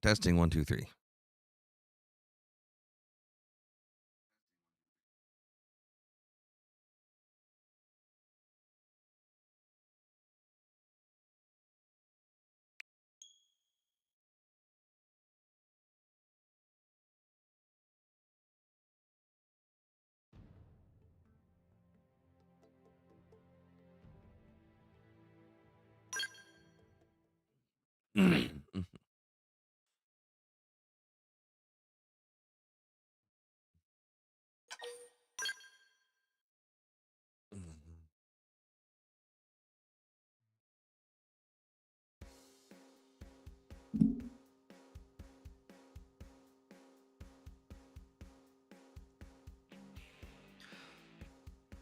Testing 1, 2, 3.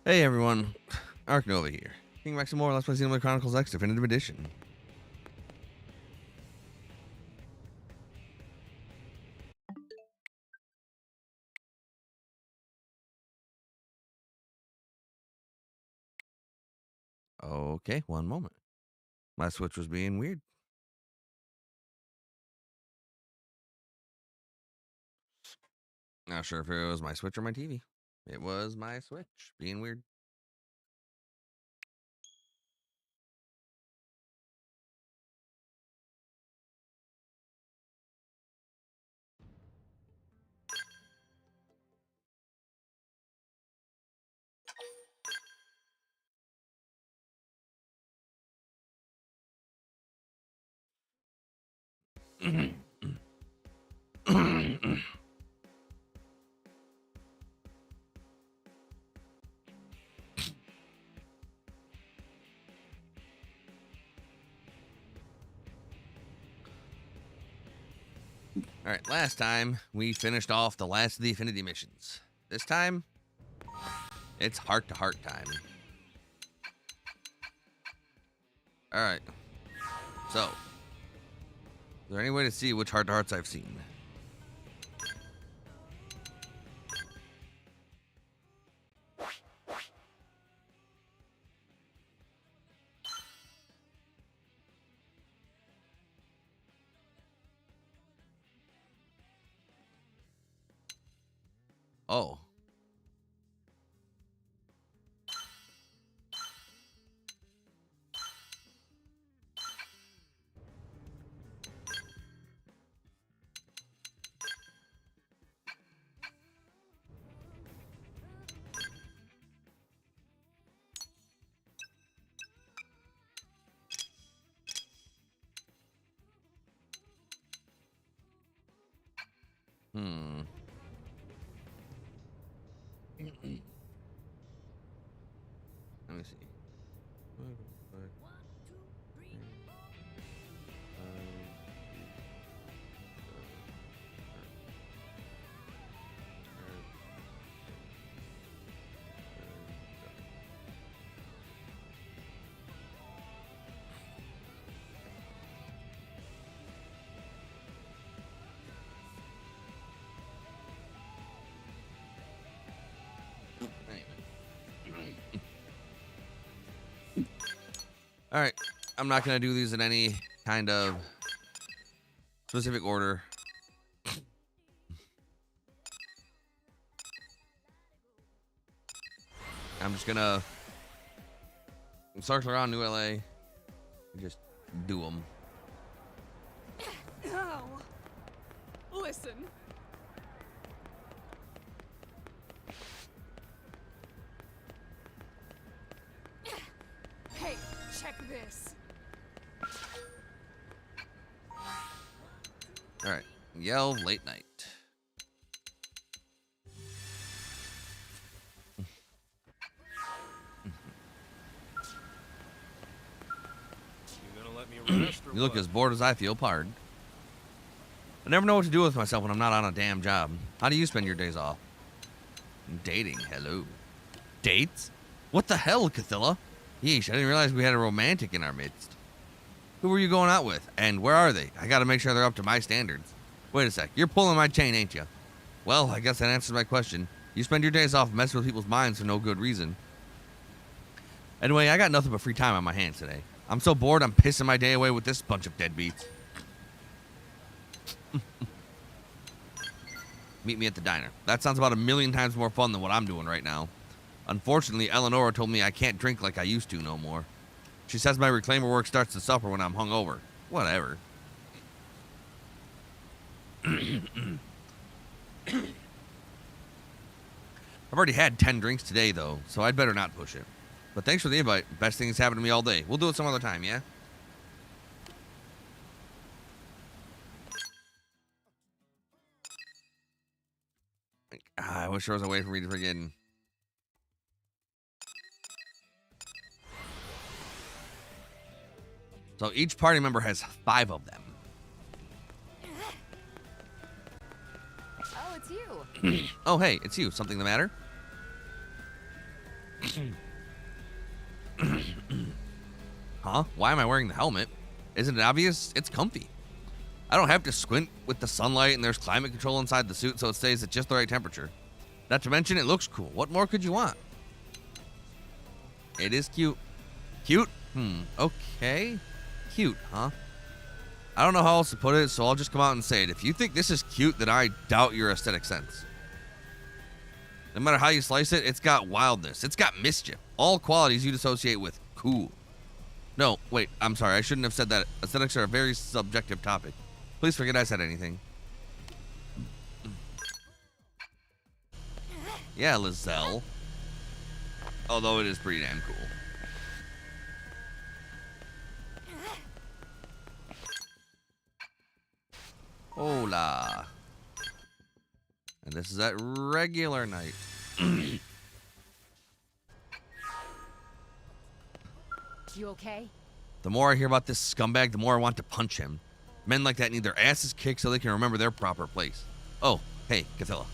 Hey everyone, Ark Nova here. King back some more Let's Play Xenoblade Chronicles X Definitive Edition. Okay, one moment. My Switch was being weird. Not sure if it was my Switch or my TV. It was my Switch being weird. Alright, last time we finished off the last of the Affinity missions. This time, it's heart-to-heart time. Alright. So, is there any way to see which heart-to-hearts I've seen? Oh. Let me see. All right, I'm not gonna do these in any kind of specific order. I'm just gonna circle around New LA and just do them. Oh, listen. Hey, check this. All right, yell late night. You gonna let me rest or You look what? as bored as I feel, pardon. I never know what to do with myself when I'm not on a damn job. How do you spend your days off? Dating, hello. Dates? What the hell, Cathilla? Yeesh, I didn't realize we had a romantic in our midst. Who were you going out with? And where are they? I gotta make sure they're up to my standards. Wait a sec, you're pulling my chain, ain't you? Well, I guess that answers my question. You spend your days off messing with people's minds for no good reason. Anyway, I got nothing but free time on my hands today. I'm so bored I'm pissing my day away with this bunch of deadbeats. Meet me at the diner. That sounds about 1,000,000 times more fun than what I'm doing right now. Unfortunately, Eleonora told me I can't drink like I used to no more. She says my reclaimer work starts to suffer when I'm hungover. Whatever. I've already had 10 drinks today, though, so I'd better not push it. But thanks for the invite. Best thing that's happened to me all day. We'll do it some other time, yeah? I wish there was a way for me to friggin'... So each party member has 5 of them. Oh, it's you. Oh, hey, it's you. Something the matter? Huh? Why am I wearing the helmet? Isn't it obvious? It's comfy. I don't have to squint with the sunlight, and there's climate control inside the suit, so it stays at just the right temperature. Not to mention, it looks cool. What more could you want? It is cute. Cute? Okay. Cute, huh? I don't know how else to put it, so I'll just come out and say it. If you think this is cute, then I doubt your aesthetic sense. No matter how you slice it, it's got wildness. It's got mischief. All qualities you'd associate with cool. No, wait, I'm sorry. I shouldn't have said that. Aesthetics are a very subjective topic. Please forget I said anything. Yeah, Lizelle. Although it is pretty damn cool. Hola. And this is at regular night. You okay? The more I hear about this scumbag, the more I want to punch him. Men like that need their asses kicked so they can remember their proper place. Oh, hey, Cathilla.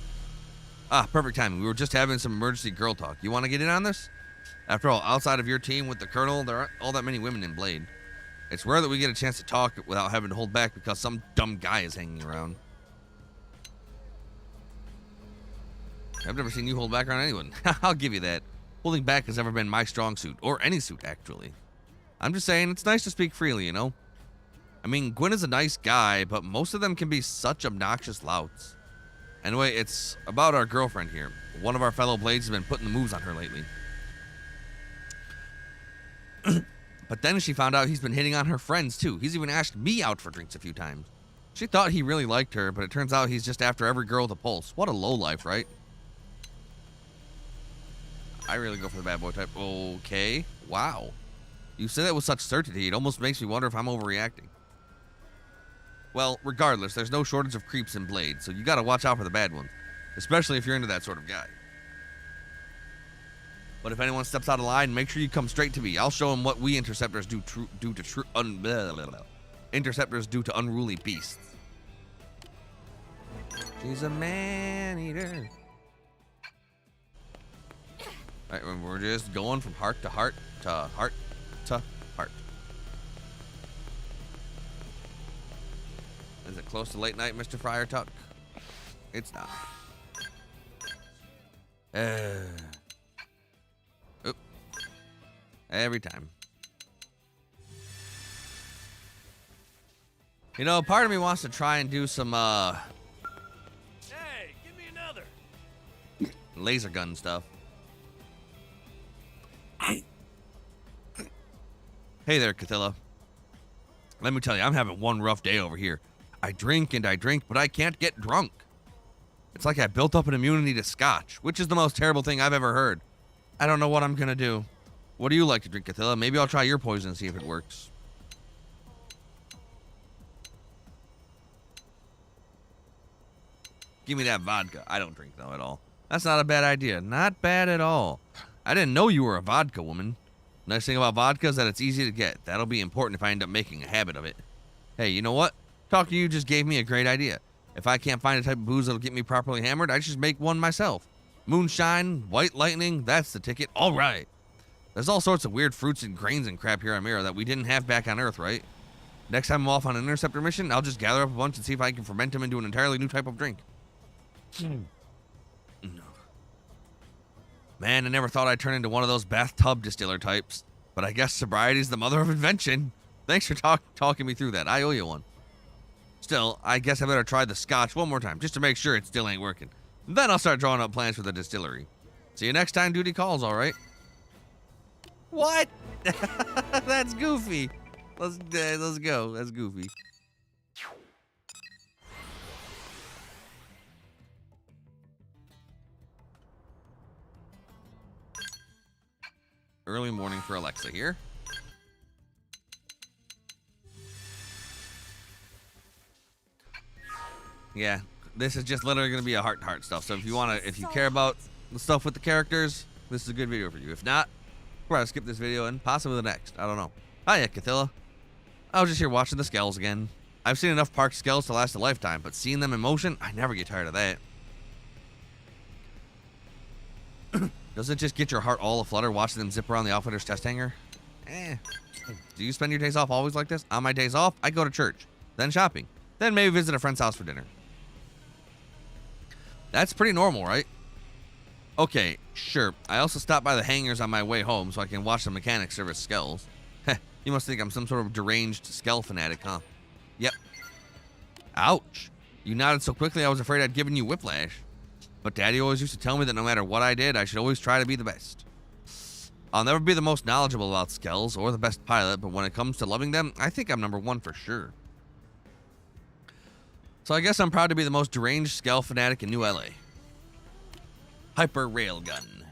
Ah, perfect timing. We were just having some emergency girl talk. You want to get in on this? After all, outside of your team with the Colonel, there aren't all that many women in Blade. It's rare that we get a chance to talk without having to hold back because some dumb guy is hanging around. I've never seen you hold back on anyone. I'll give you that. Holding back has never been my strong suit, or any suit, actually. I'm just saying, it's nice to speak freely, you know? I mean, Gwyn is a nice guy, but most of them can be such obnoxious louts. Anyway, it's about our girlfriend here. One of our fellow Blades has been putting the moves on her lately. But then she found out he's been hitting on her friends, too. He's even asked me out for drinks a few times. She thought he really liked her, but it turns out he's just after every girl with a pulse. What a lowlife, right? I really go for the bad boy type. Okay. Wow. You say that with such certainty, it almost makes me wonder if I'm overreacting. Well, regardless, there's no shortage of creeps in Blade, so you gotta watch out for the bad ones. Especially if you're into that sort of guy. But if anyone steps out of line, make sure you come straight to me. I'll show them what we interceptors do interceptors do to unruly beasts. She's a man-eater. Alright, we're just going from heart to heart to heart to heart. Is it close to late night, Mr. Friar Tuck? It's not. Oop. Every time. You know, part of me wants to try and do some, Hey, give me another. laser gun stuff. Hey there, Cathilla. Let me tell you, I'm having one rough day over here. I drink and I drink, but I can't get drunk. It's like I built up an immunity to scotch, which is the most terrible thing I've ever heard. I don't know what I'm gonna do. What do you like to drink, Cathilla? Maybe I'll try your poison and see if it works. Give me that vodka. I don't drink, though, at all. That's not a bad idea. Not bad at all. I didn't know you were a vodka woman. Nice thing about vodka is that it's easy to get. That'll be important if I end up making a habit of it. Hey, you know what? Talking to you just gave me a great idea. If I can't find a type of booze that'll get me properly hammered, I just make one myself. Moonshine, white lightning, that's the ticket. All right. There's all sorts of weird fruits and grains and crap here on Mira that we didn't have back on Earth, right? Next time I'm off on an interceptor mission, I'll just gather up a bunch and see if I can ferment them into an entirely new type of drink. No. Man, I never thought I'd turn into one of those bathtub distiller types. But I guess sobriety's the mother of invention. Thanks for talking me through that. I owe you one. Still, I guess I better try the scotch one more time, just to make sure it still ain't working. Then I'll start drawing up plans for the distillery. See you next time duty calls, alright? What? That's goofy. Let's go. That's goofy. Early morning for Alexa here. Yeah, this is just literally gonna be a heart-to-heart stuff. So if you care about the stuff with the characters, this is a good video for you. If not, we're gonna skip this video and possibly the next. I don't know. Hiya, Cathilla. I was just here watching the skells again. I've seen enough park skells to last a lifetime, but seeing them in motion, I never get tired of that. Doesn't it just get your heart all aflutter watching them zip around the outfitter's test hangar? Do you spend your days off always like this? On my days off, I go to church, then shopping, then maybe visit a friend's house for dinner. That's pretty normal, right? Okay, sure. I also stop by the hangars on my way home so I can watch the mechanics service skells. Heh, you must think I'm some sort of deranged skell fanatic, huh? Yep. Ouch. You nodded so quickly I was afraid I'd given you whiplash. But Daddy always used to tell me that no matter what I did, I should always try to be the best. I'll never be the most knowledgeable about skells or the best pilot, but when it comes to loving them, I think I'm number one for sure. So I guess I'm proud to be the most deranged skell fanatic in New LA. Hyper Railgun.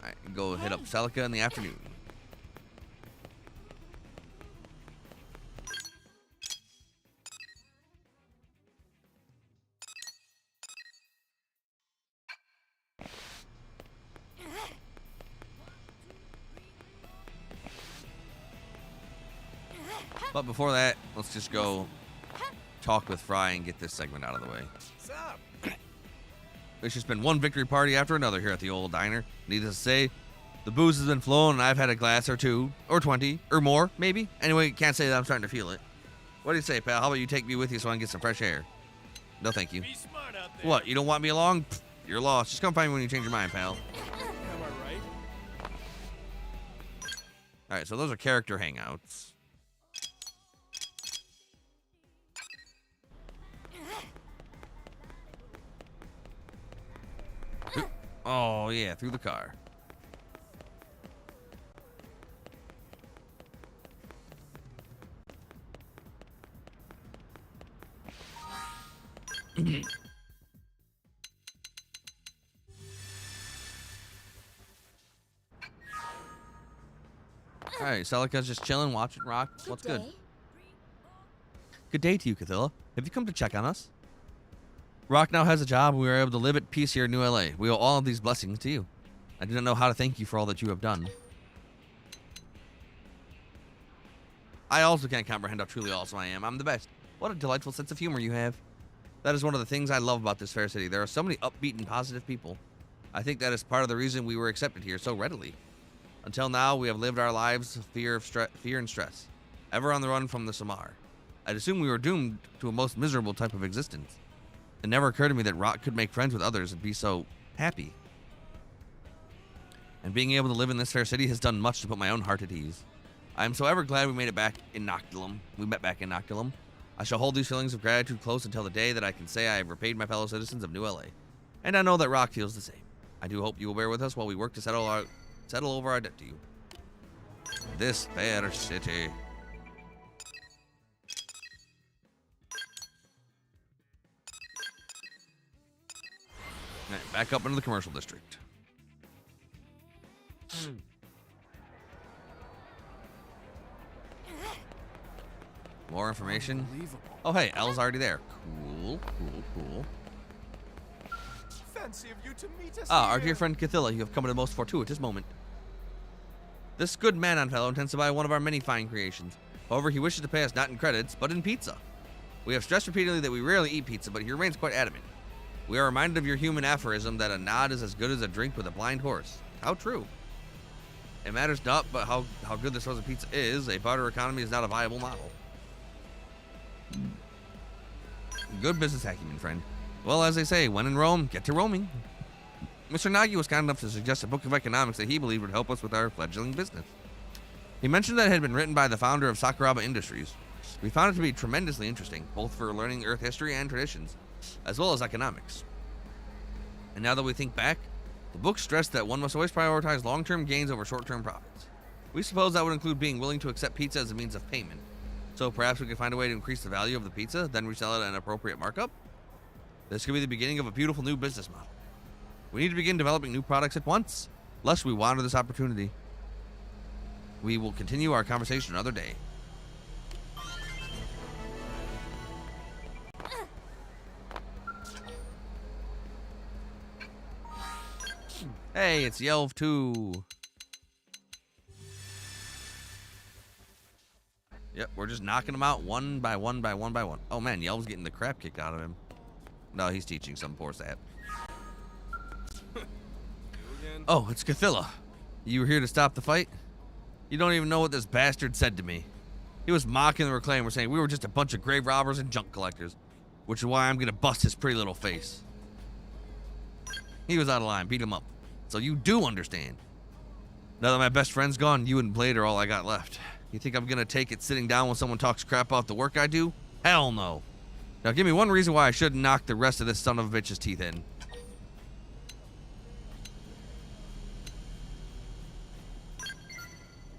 Alright, go hit up Celica in the afternoon. But before that, let's just go talk with Fry and get this segment out of the way. What's up? It's just been one victory party after another here at the old diner. Needless to say, the booze has been flowing and I've had a glass or two, or 20, or more, maybe. Anyway, can't say that I'm starting to feel it. What do you say, pal? How about you take me with you so I can get some fresh air? No, thank you. Be smart out there. What, you don't want me along? Pfft, you're lost. Just come find me when you change your mind, pal. Am I right? Alright, so those are character hangouts. Oh, yeah, through the car. Alright, Celica's just chilling, watching rock. What's good? Good day to you, Cathilla. Have you come to check on us? Rock now has a job, and we are able to live at peace here in New LA. We owe all of these blessings to you. I do not know how to thank you for all that you have done. I also can't comprehend how truly awesome I am. I'm the best. What a delightful sense of humor you have. That is one of the things I love about this fair city. There are so many upbeat and positive people. I think that is part of the reason we were accepted here so readily. Until now, we have lived our lives of fear and stress, ever on the run from the Samar. I'd assume we were doomed to a most miserable type of existence. It never occurred to me that Rock could make friends with others and be so happy. And being able to live in this fair city has done much to put my own heart at ease. I am so ever glad we made it back in Noctilum. We met back in Noctilum. I shall hold these feelings of gratitude close until the day that I can say I have repaid my fellow citizens of New LA. And I know that Rock feels the same. I do hope you will bear with us while we work to settle over our debt to you. This fair city. Right, back up into the commercial district. More information. Oh, hey, Elle's already there. Cool. Fancy of you to meet us Our here. dear friend Cathilla, you have come at a most fortuitous moment. This good man-on fellow intends to buy one of our many fine creations. However, he wishes to pay us not in credits, but in pizza. We have stressed repeatedly that we rarely eat pizza, but he remains quite adamant. We are reminded of your human aphorism that a nod is as good as a drink with a blind horse. How true. It matters not but how good this frozen pizza is. A barter economy is not a viable model. Good business acumen, friend. Well, as they say, when in Rome, get to roaming. Mr. Nagy was kind enough to suggest a book of economics that he believed would help us with our fledgling business. He mentioned that it had been written by the founder of Sakuraba Industries. We found it to be tremendously interesting, both for learning Earth history and traditions, as well as economics. And now that we think back, the book stressed that one must always prioritize long-term gains over short-term profits. We suppose that would include being willing to accept pizza as a means of payment. So perhaps we could find a way to increase the value of the pizza, then resell it at an appropriate markup? This could be the beginning of a beautiful new business model. We need to begin developing new products at once, lest we wander this opportunity. We will continue our conversation another day. Hey, it's Yelv 2. Yep, we're just knocking them out one by one by one by one. Oh man, Yelv's getting the crap kicked out of him. No, he's teaching some poor sap. Oh, it's Cathilla. You were here to stop the fight? You don't even know what this bastard said to me. He was mocking the Reclaimer, saying we were just a bunch of grave robbers and junk collectors, which is why I'm gonna bust his pretty little face. He was out of line, beat him up. So you do understand. Now that my best friend's gone, you and Blade are all I got left. You think I'm gonna take it sitting down when someone talks crap about the work I do? Hell no. Now give me one reason why I shouldn't knock the rest of this son of a bitch's teeth in.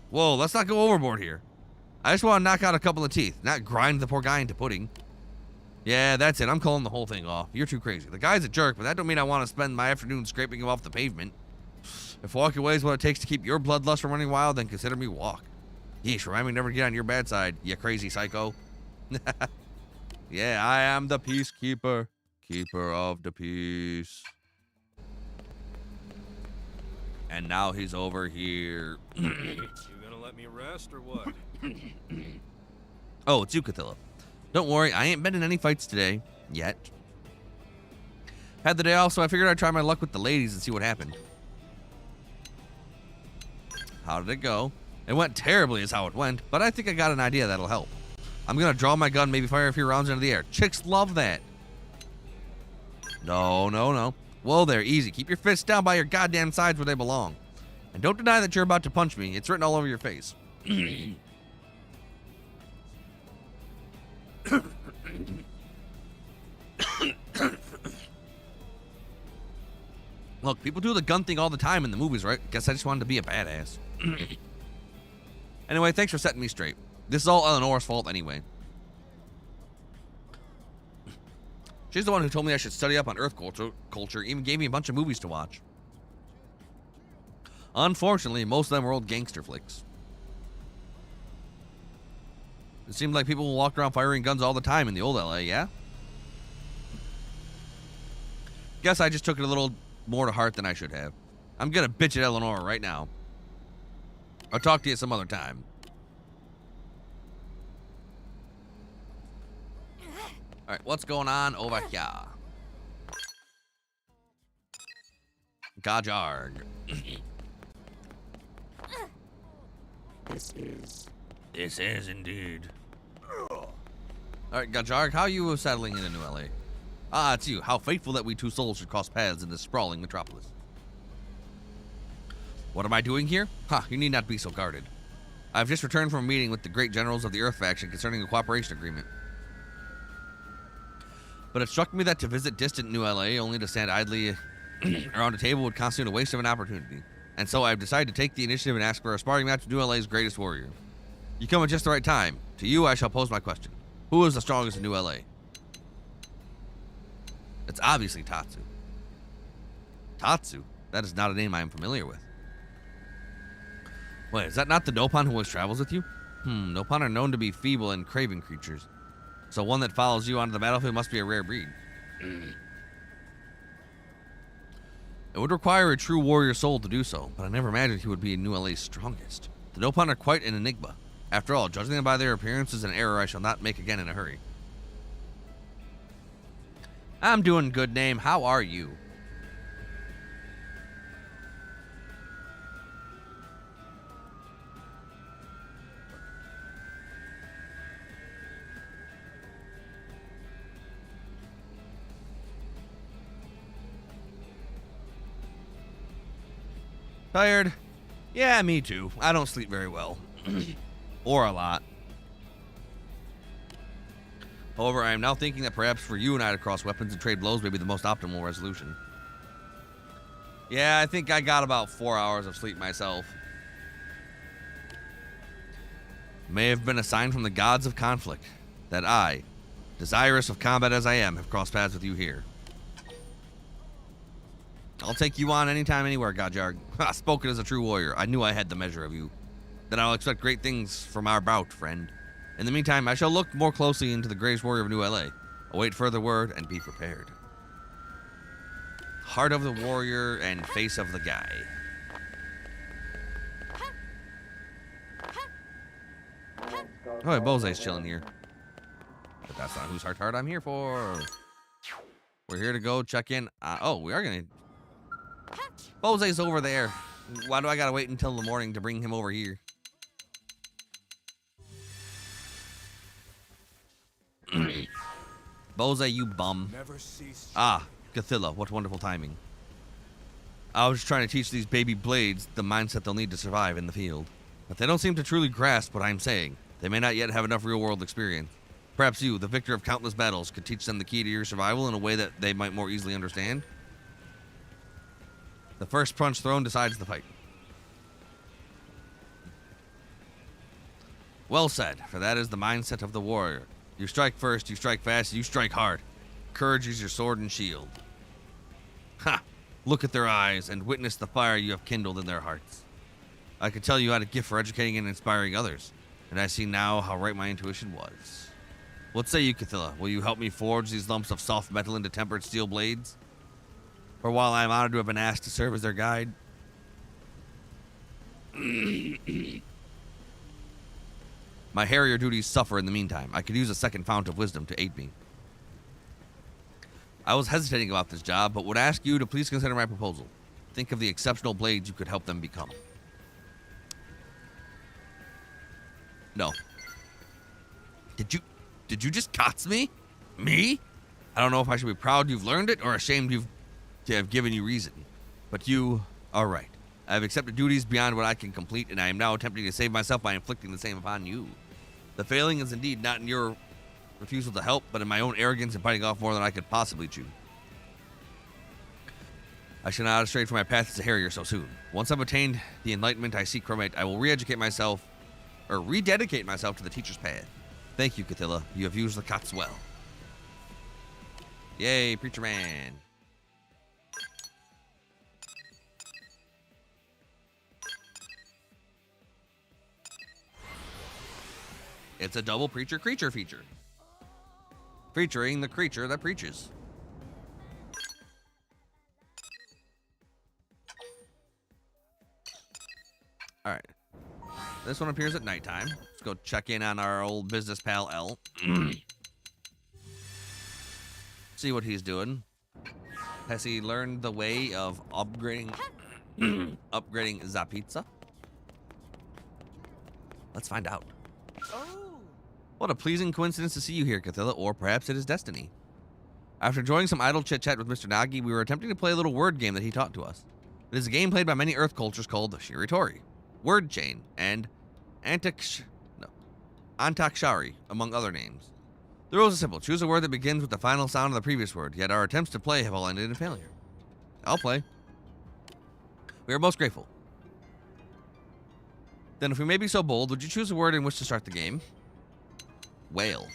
Whoa, let's not go overboard here. I just want to knock out a couple of teeth, not grind the poor guy into pudding. Yeah, that's it. I'm calling the whole thing off. You're too crazy. The guy's a jerk, but that don't mean I want to spend my afternoon scraping him off the pavement. If walking away is what it takes to keep your bloodlust from running wild, then consider me walk. Yeesh, remind me never to get on your bad side, you crazy psycho. Yeah, I am the peacekeeper, keeper of the peace. And now he's over here. You gonna let me rest or what? Oh, it's you, Cathilla. Don't worry, I ain't been in any fights today. Yet. Had the day off, so I figured I'd try my luck with the ladies and see what happened. How did it go? It went terribly is how it went, but I think I got an idea that'll help. I'm gonna draw my gun, maybe fire a few rounds into the air. Chicks love that. No, no, no. Whoa there, easy. Keep your fists down by your goddamn sides where they belong. And don't deny that you're about to punch me. It's written all over your face. Look, people do the gun thing all the time in the movies, right? Guess I just wanted to be a badass. Anyway, thanks for setting me straight. This is all Eleanor's fault anyway. She's the one who told me I should study up on Earth culture, even gave me a bunch of movies to watch. Unfortunately, most of them were old gangster flicks. It seemed like people walked around firing guns all the time in the old LA, yeah? Guess I just took it a little more to heart than I should have. I'm gonna bitch at Eleanor right now. I'll talk to you some other time. Alright, what's going on over here? Gajarg. This is indeed. Alright, Gajarg, how are you settling into New LA? Ah, it's you. How fateful that we two souls should cross paths in this sprawling metropolis. What am I doing here? Ha, you need not be so guarded. I've just returned from a meeting with the great generals of the Earth faction concerning a cooperation agreement. But it struck me that to visit distant New LA only to stand idly around a table would constitute a waste of an opportunity. And so I've decided to take the initiative and ask for a sparring match with New LA's greatest warrior. You come at just the right time. To you, I shall pose my question. Who is the strongest in New LA? It's obviously Tatsu. Tatsu? That is not a name I am familiar with. Wait, is that not the Nopon who always travels with you? Nopon are known to be feeble and craven creatures. So one that follows you onto the battlefield must be a rare breed. It would require a true warrior soul to do so, but I never imagined he would be New LA's strongest. The Nopon are quite an enigma. After all, judging them by their appearance is an error I shall not make again in a hurry. I'm doing good, name. How are you? Tired? Yeah, me too. I don't sleep very well. Or a lot. However, I am now thinking that perhaps for you and I to cross weapons and trade blows may be the most optimal resolution. Yeah, I think I got about 4 hours of sleep myself. May have been a sign from the gods of conflict that I, desirous of combat as I am, have crossed paths with you here. I'll take you on anytime, anywhere, Godjarg. Spoken as a true warrior. I knew I had the measure of you. Then I'll expect great things from our bout, friend. In the meantime, I shall look more closely into the greatest warrior of New LA. Await further word and be prepared. Heart of the warrior and face of the guy. Oh, Bose's chilling here. But that's not whose heart I'm here for. We're here to go check in. Oh, we are gonna. Bose's over there. Why do I gotta wait until the morning to bring him over here? Bose, you bum. Ah, Cthulhu, what wonderful timing. I was just trying to teach these baby blades the mindset they'll need to survive in the field. But they don't seem to truly grasp what I'm saying. They may not yet have enough real-world experience. Perhaps you, the victor of countless battles, could teach them the key to your survival in a way that they might more easily understand. The first punch thrown decides the fight. Well said, for that is the mindset of the warrior. You strike first, you strike fast, you strike hard. Courage is your sword and shield. Ha! Look at their eyes and witness the fire you have kindled in their hearts. I could tell you had a gift for educating and inspiring others, and I see now how right my intuition was. What say you, Cthulhu? Will you help me forge these lumps of soft metal into tempered steel blades? For while I am honored to have been asked to serve as their guide, my harrier duties suffer in the meantime. I could use a second fount of wisdom to aid me. I was hesitating about this job, but would ask you to please consider my proposal. Think of the exceptional blades you could help them become. No. Did you just cots me? Me? I don't know if I should be proud you've learned it or ashamed to have given you reason. But you are right. I have accepted duties beyond what I can complete, and I am now attempting to save myself by inflicting the same upon you. The failing is indeed not in your refusal to help, but in my own arrogance in biting off more than I could possibly chew. I shall not stray from my path as a harrier so soon. Once I've attained the enlightenment I seek from it, I will rededicate myself to the teacher's path. Thank you, Cthulhu. You have used the cots well. Yay, Preacher Man. It's a double preacher creature feature. Featuring the creature that preaches. Alright. This one appears at nighttime. Let's go check in on our old business pal L. See what he's doing. Has he learned the way of upgrading the pizza? Let's find out. What a pleasing coincidence to see you here, Cthulhu, or perhaps it is destiny. After enjoying some idle chit-chat with Mr. Nagi, we were attempting to play a little word game that he taught to us. It is a game played by many Earth cultures called Shiritori, Word Chain, and Antakshari, among other names. The rules are simple. Choose a word that begins with the final sound of the previous word, yet our attempts to play have all ended in failure. I'll play. We are most grateful. Then if we may be so bold, would you choose a word in which to start the game? Whale.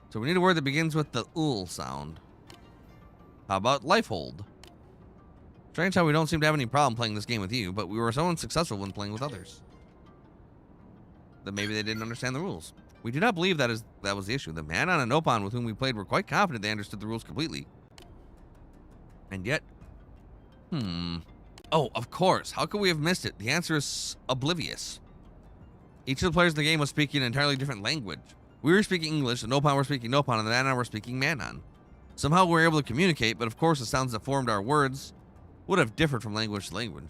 So we need a word that begins with the ul sound. How about lifehold? Strange how we don't seem to have any problem playing this game with you, but we were so unsuccessful when playing with others. That maybe they didn't understand the rules. We do not believe that was the issue. The Manon and Opon with whom we played were quite confident they understood the rules completely. And yet... Oh, of course. How could we have missed it? The answer is oblivious. Each of the players in the game was speaking an entirely different language. We were speaking English, the Nopon were speaking Nopon, and the Manon were speaking Manon. Somehow we were able to communicate, but of course the sounds that formed our words would have differed from language to language.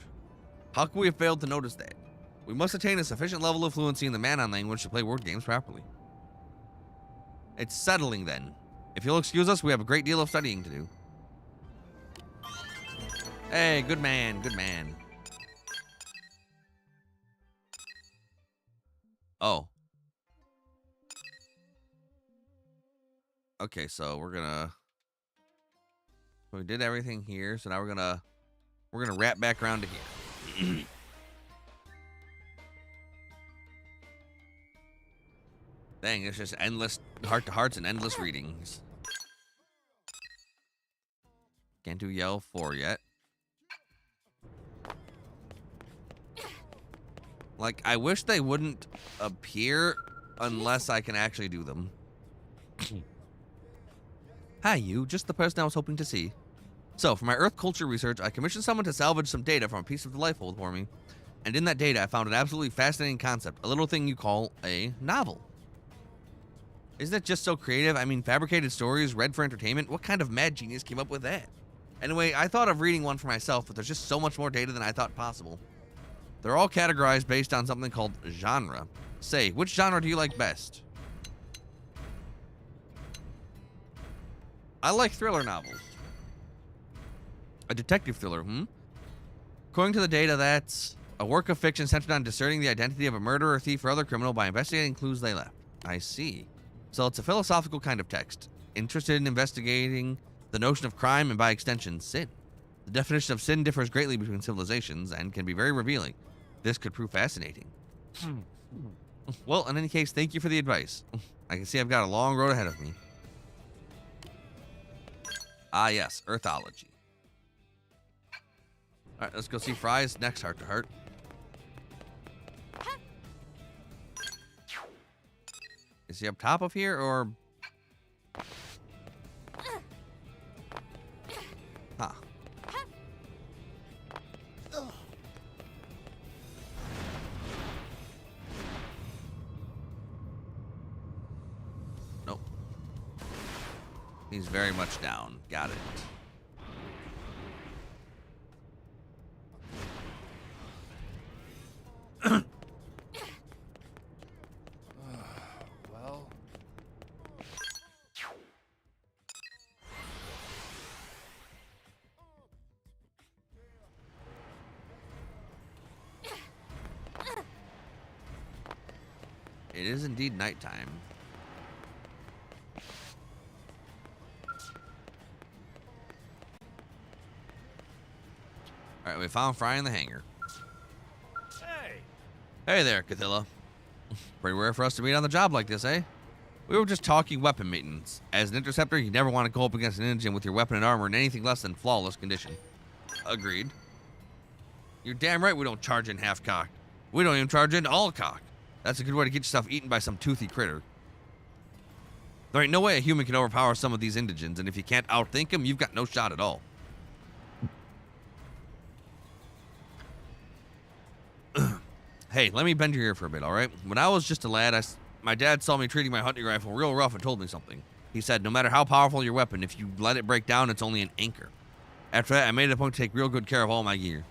How could we have failed to notice that? We must attain a sufficient level of fluency in the Manon language to play word games properly. It's settling then. If you'll excuse us, we have a great deal of studying to do. Hey, good man, good man. Oh. Okay, so we're gonna... We did everything here, so now we're gonna wrap back around to here. Dang, it's just endless heart-to-hearts and endless readings. Can't do yell 4 yet. Like, I wish they wouldn't appear unless I can actually do them. Hi, you. Just the person I was hoping to see. So, for my Earth culture research, I commissioned someone to salvage some data from a piece of the life hold for me. And in that data, I found an absolutely fascinating concept. A little thing you call a novel. Isn't it just so creative? I mean, fabricated stories, read for entertainment? What kind of mad genius came up with that? Anyway, I thought of reading one for myself, but there's just so much more data than I thought possible. They're all categorized based on something called genre. Say, which genre do you like best? I like thriller novels. A detective thriller, According to the data, that's a work of fiction centered on discerning the identity of a murderer, thief, or other criminal by investigating clues they left. I see. So it's a philosophical kind of text, interested in investigating the notion of crime and, by extension, sin. The definition of sin differs greatly between civilizations and can be very revealing. This could prove fascinating. Well, in any case, thank you for the advice. I can see I've got a long road ahead of me. Ah, yes, Earthology. All right, let's go see Fry's next heart-to-heart. Is he up top of here, or... Huh. Nope. He's very much down. Got it. Well, It is indeed nighttime. All right, we found Fry in the hangar. hey, Hey there, Cathilla. Pretty rare for us to meet on the job like this, eh? We were just talking weapon maintenance. As an interceptor, you never want to go up against an engine with your weapon and armor in anything less than flawless condition. Agreed. You're damn right we don't charge in half-cocked. We don't even charge in all-cocked. That's a good way to get yourself eaten by some toothy critter. There ain't no way a human can overpower some of these indigents, and if you can't outthink them, you've got no shot at all. Hey, let me bend your ear for a bit, all right? When I was just a lad, my dad saw me treating my hunting rifle real rough and told me something. He said, no matter how powerful your weapon, if you let it break down, it's only an anchor. After that, I made it a point to take real good care of all my gear.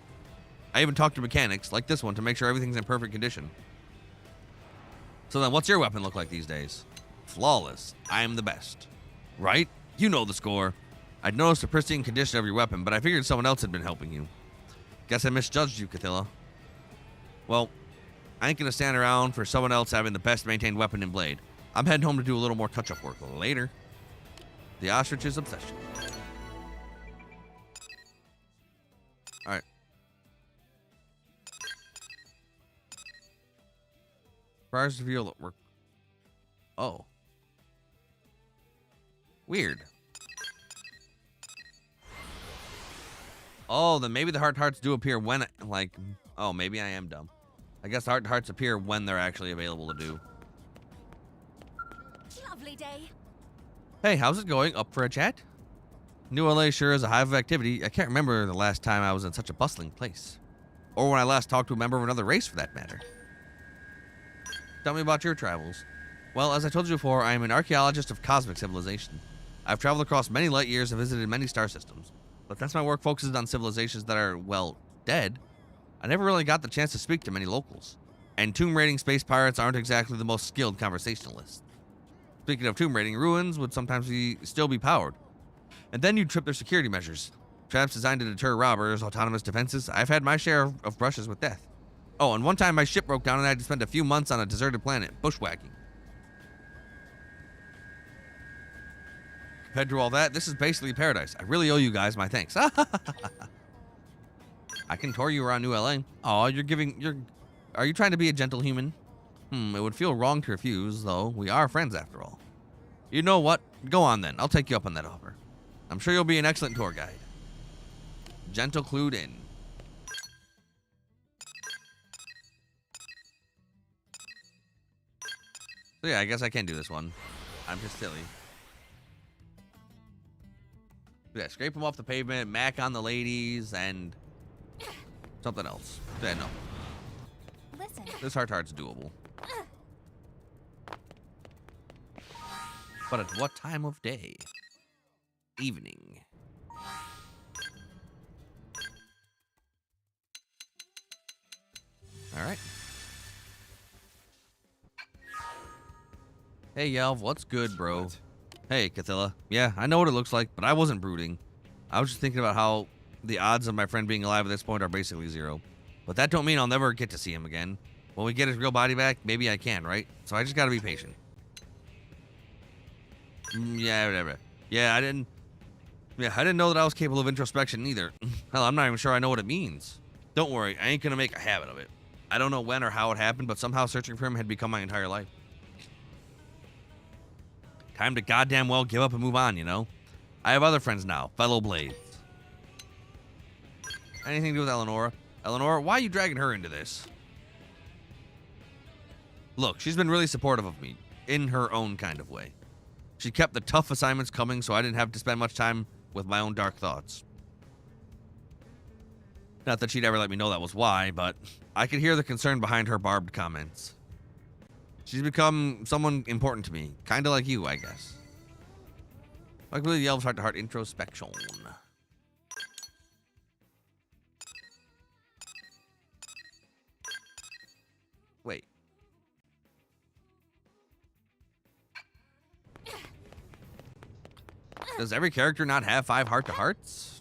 I even talked to mechanics, like this one, to make sure everything's in perfect condition. So then, what's your weapon look like these days? Flawless. I am the best. Right? You know the score. I'd noticed the pristine condition of your weapon, but I figured someone else had been helping you. Guess I misjudged you, Cathilla. Well, I ain't gonna stand around for someone else having the best maintained weapon in Blade. I'm heading home to do a little more touch-up work later. The ostrich's obsession. Alright. Fry's reveal that we're... Oh. Weird. Oh, then maybe the hearts do appear when, like... Oh, maybe I am dumb. I guess the hearts appear when they're actually available to do. Lovely day. Hey, how's it going? Up for a chat? New LA sure is a hive of activity. I can't remember the last time I was in such a bustling place. Or when I last talked to a member of another race, for that matter. Tell me about your travels. Well, as I told you before, I am an archaeologist of cosmic civilization. I've traveled across many light years and visited many star systems. But since my work focuses on civilizations that are, well, dead, I never really got the chance to speak to many locals. And tomb raiding space pirates aren't exactly the most skilled conversationalists. Speaking of tomb raiding, ruins would sometimes still be powered. And then you'd trip their security measures. Traps designed to deter robbers, autonomous defenses. I've had my share of brushes with death. Oh, and one time my ship broke down and I had to spend a few months on a deserted planet, bushwhacking. Compared to all that, this is basically paradise. I really owe you guys my thanks. I can tour you around New LA. Oh, are you trying to be a gentle human? It would feel wrong to refuse, though. We are friends after all. You know what? Go on then. I'll take you up on that offer. I'm sure you'll be an excellent tour guide. Gentle clued in. So yeah, I guess I can do this one. I'm just silly. Yeah, scrape them off the pavement, mac on the ladies, and something else. Yeah, no. Listen. This heart's doable. But at what time of day? Evening. Alright. Hey, Yelv, what's good, bro? What? Hey, Cathilla. Yeah, I know what it looks like, but I wasn't brooding. I was just thinking about how the odds of my friend being alive at this point are basically 0. But that don't mean I'll never get to see him again. When we get his real body back, maybe I can, right? So I just gotta be patient. Yeah, whatever. I didn't know that I was capable of introspection either. Hell, I'm not even sure I know what it means. Don't worry, I ain't gonna make a habit of it. I don't know when or how it happened, but somehow searching for him had become my entire life. Time to goddamn well give up and move on, you know? I have other friends now, fellow Blades. Anything to do with Eleonora? Eleonora, why are you dragging her into this? Look, she's been really supportive of me, in her own kind of way. She kept the tough assignments coming so I didn't have to spend much time with my own dark thoughts. Not that she'd ever let me know that was why, but I could hear the concern behind her barbed comments. She's become someone important to me, kinda like you, I guess. Like really the elves heart-to-heart introspection. Wait. Does every character not have 5 heart-to-hearts?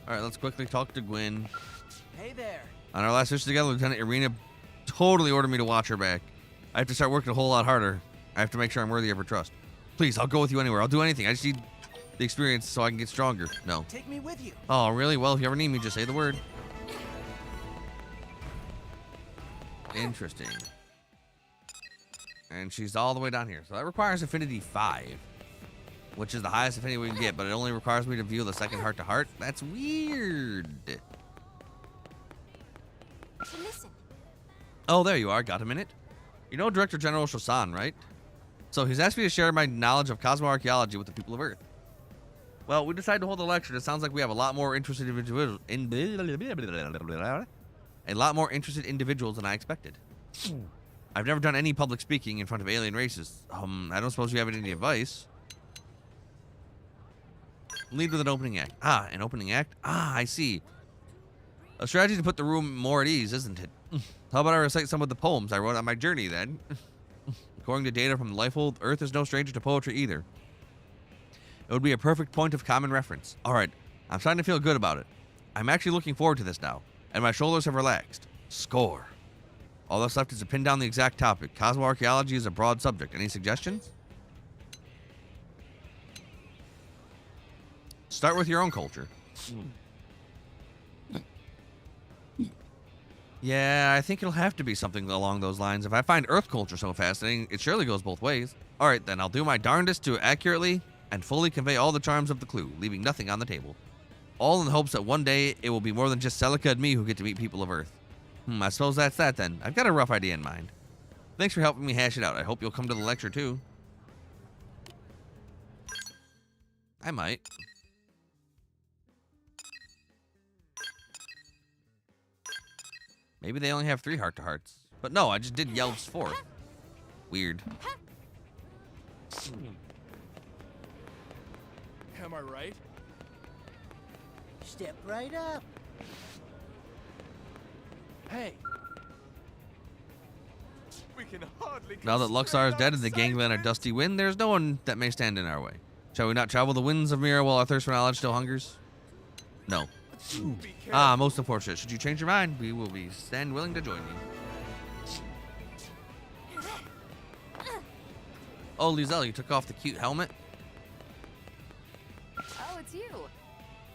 Alright, let's quickly talk to Gwen. Hey there. On our last mission together, Lieutenant Irina totally ordered me to watch her back. I have to start working a whole lot harder. I have to make sure I'm worthy of her trust. Please, I'll go with you anywhere. I'll do anything. I just need the experience so I can get stronger. No. Take me with you. Oh, really? Well, if you ever need me, just say the word. Interesting. And she's all the way down here. So that requires affinity 5. Which is the highest affinity we can get, but it only requires me to view the second heart-to-heart. That's weird. Listen. Oh, there you are. Got a minute? You know Director General Shosan, right? So he's asked me to share my knowledge of cosmoarchaeology with the people of Earth. Well, we decided to hold a lecture. It sounds like we have a lot more interested individuals than I expected. I've never done any public speaking in front of alien races. I don't suppose you have any advice. Lead with an opening act. Ah, an opening act? Ah, I see. A strategy to put the room more at ease, isn't it? How about I recite some of the poems I wrote on my journey, then? According to data from the Lifehold, Earth is no stranger to poetry either. It would be a perfect point of common reference. Alright, I'm starting to feel good about it. I'm actually looking forward to this now, and my shoulders have relaxed. Score. All that's left is to pin down the exact topic. Cosmoarchaeology is a broad subject. Any suggestions? Start with your own culture. Yeah, I think it'll have to be something along those lines. If I find Earth culture so fascinating, it surely goes both ways. Alright then, I'll do my darndest to accurately and fully convey all the charms of the clue, leaving nothing on the table. All in the hopes that one day it will be more than just Celica and me who get to meet people of Earth. I suppose that's that then. I've got a rough idea in mind. Thanks for helping me hash it out. I hope you'll come to the lecture too. I might. Maybe they only have 3 heart-to-hearts. But no, I just did Yelp's 4th. Weird. Am I right? Step right up. Hey. We can hardly Now that Luxar is dead and the gangland are dusty wind, there's no one that may stand in our way. Shall we not travel the winds of Mira while our thirst for knowledge still hungers? No. Be careful. Ah, most unfortunate. Should you change your mind, we will be stand willing to join you. Oh, Lizelle, you took off the cute helmet? Oh, it's you.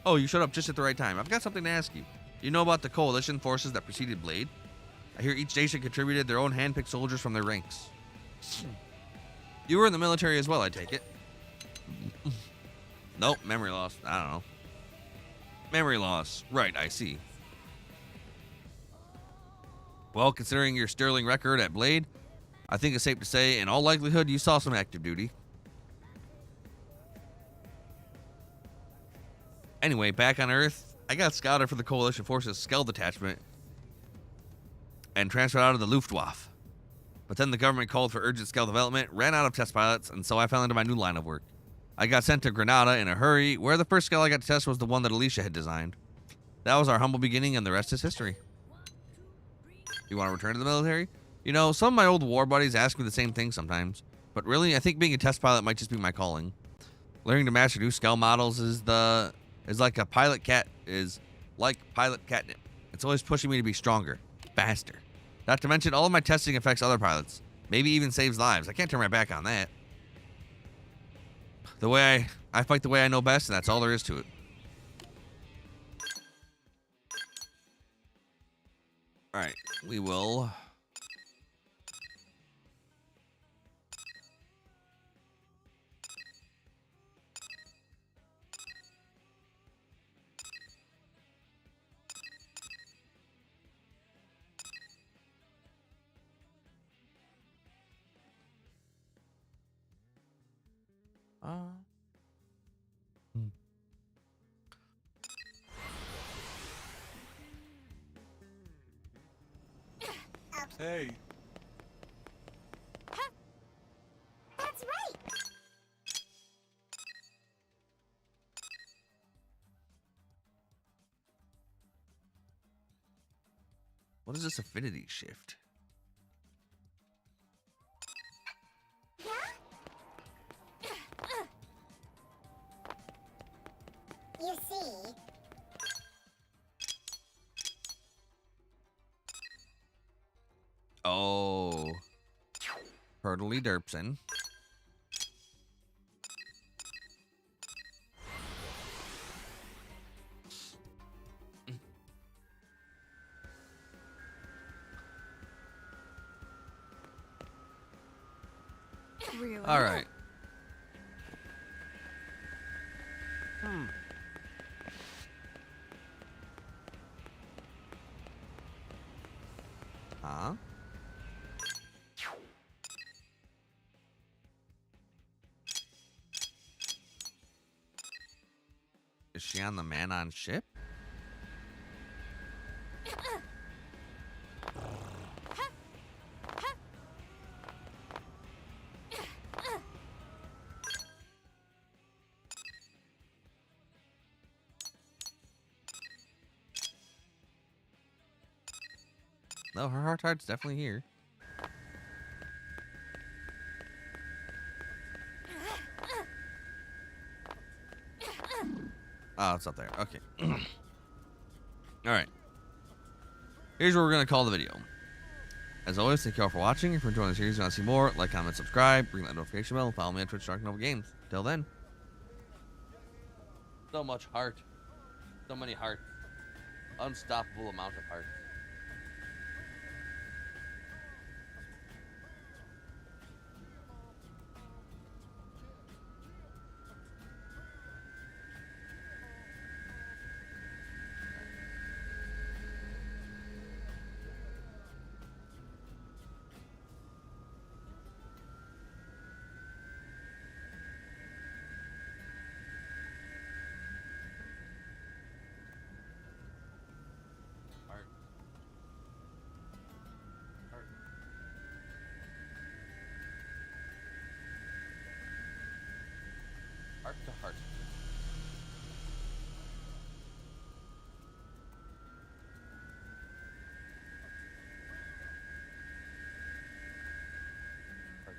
Oh, you showed up just at the right time. I've got something to ask you. You know about the coalition forces that preceded Blade? I hear each nation contributed their own hand-picked soldiers from their ranks. You were in the military as well, I take it. Nope, memory loss. I don't know. Memory loss. Right, I see. Well, considering your sterling record at Blade, I think it's safe to say, in all likelihood, you saw some active duty. Anyway, back on Earth, I got scouted for the Coalition Forces Skell Detachment and transferred out of the Luftwaffe. But then the government called for urgent Skell development, ran out of test pilots, and so I fell into my new line of work. I got sent to Granada in a hurry, where the first Skell I got to test was the one that Alicia had designed. That was our humble beginning, and the rest is history. You want to return to the military? You know, some of my old war buddies ask me the same thing sometimes. But really, I think being a test pilot might just be my calling. Learning to master new Skell models is like pilot catnip. It's always pushing me to be stronger, faster. Not to mention, all of my testing affects other pilots. Maybe even saves lives. I can't turn my back on that. The way I fight the way I know best, and that's all there is to it. Alright, we will... Hey. That's right. What is this affinity shift? You see. Oh. Hurtley Derpson. Really? All right. Huh? Is she on the man-on ship? No, her heart's definitely here. Oh, it's up there. Okay. All right. Here's what we're going to call the video. As always, thank you all for watching. If you're enjoying the series and want to see more, like, comment, subscribe, ring that notification bell, and follow me on Twitch, Dark Nova Games. Till then. So much heart. So many hearts. Unstoppable amount of heart. Heart. Heart. Heart to heart. Heart.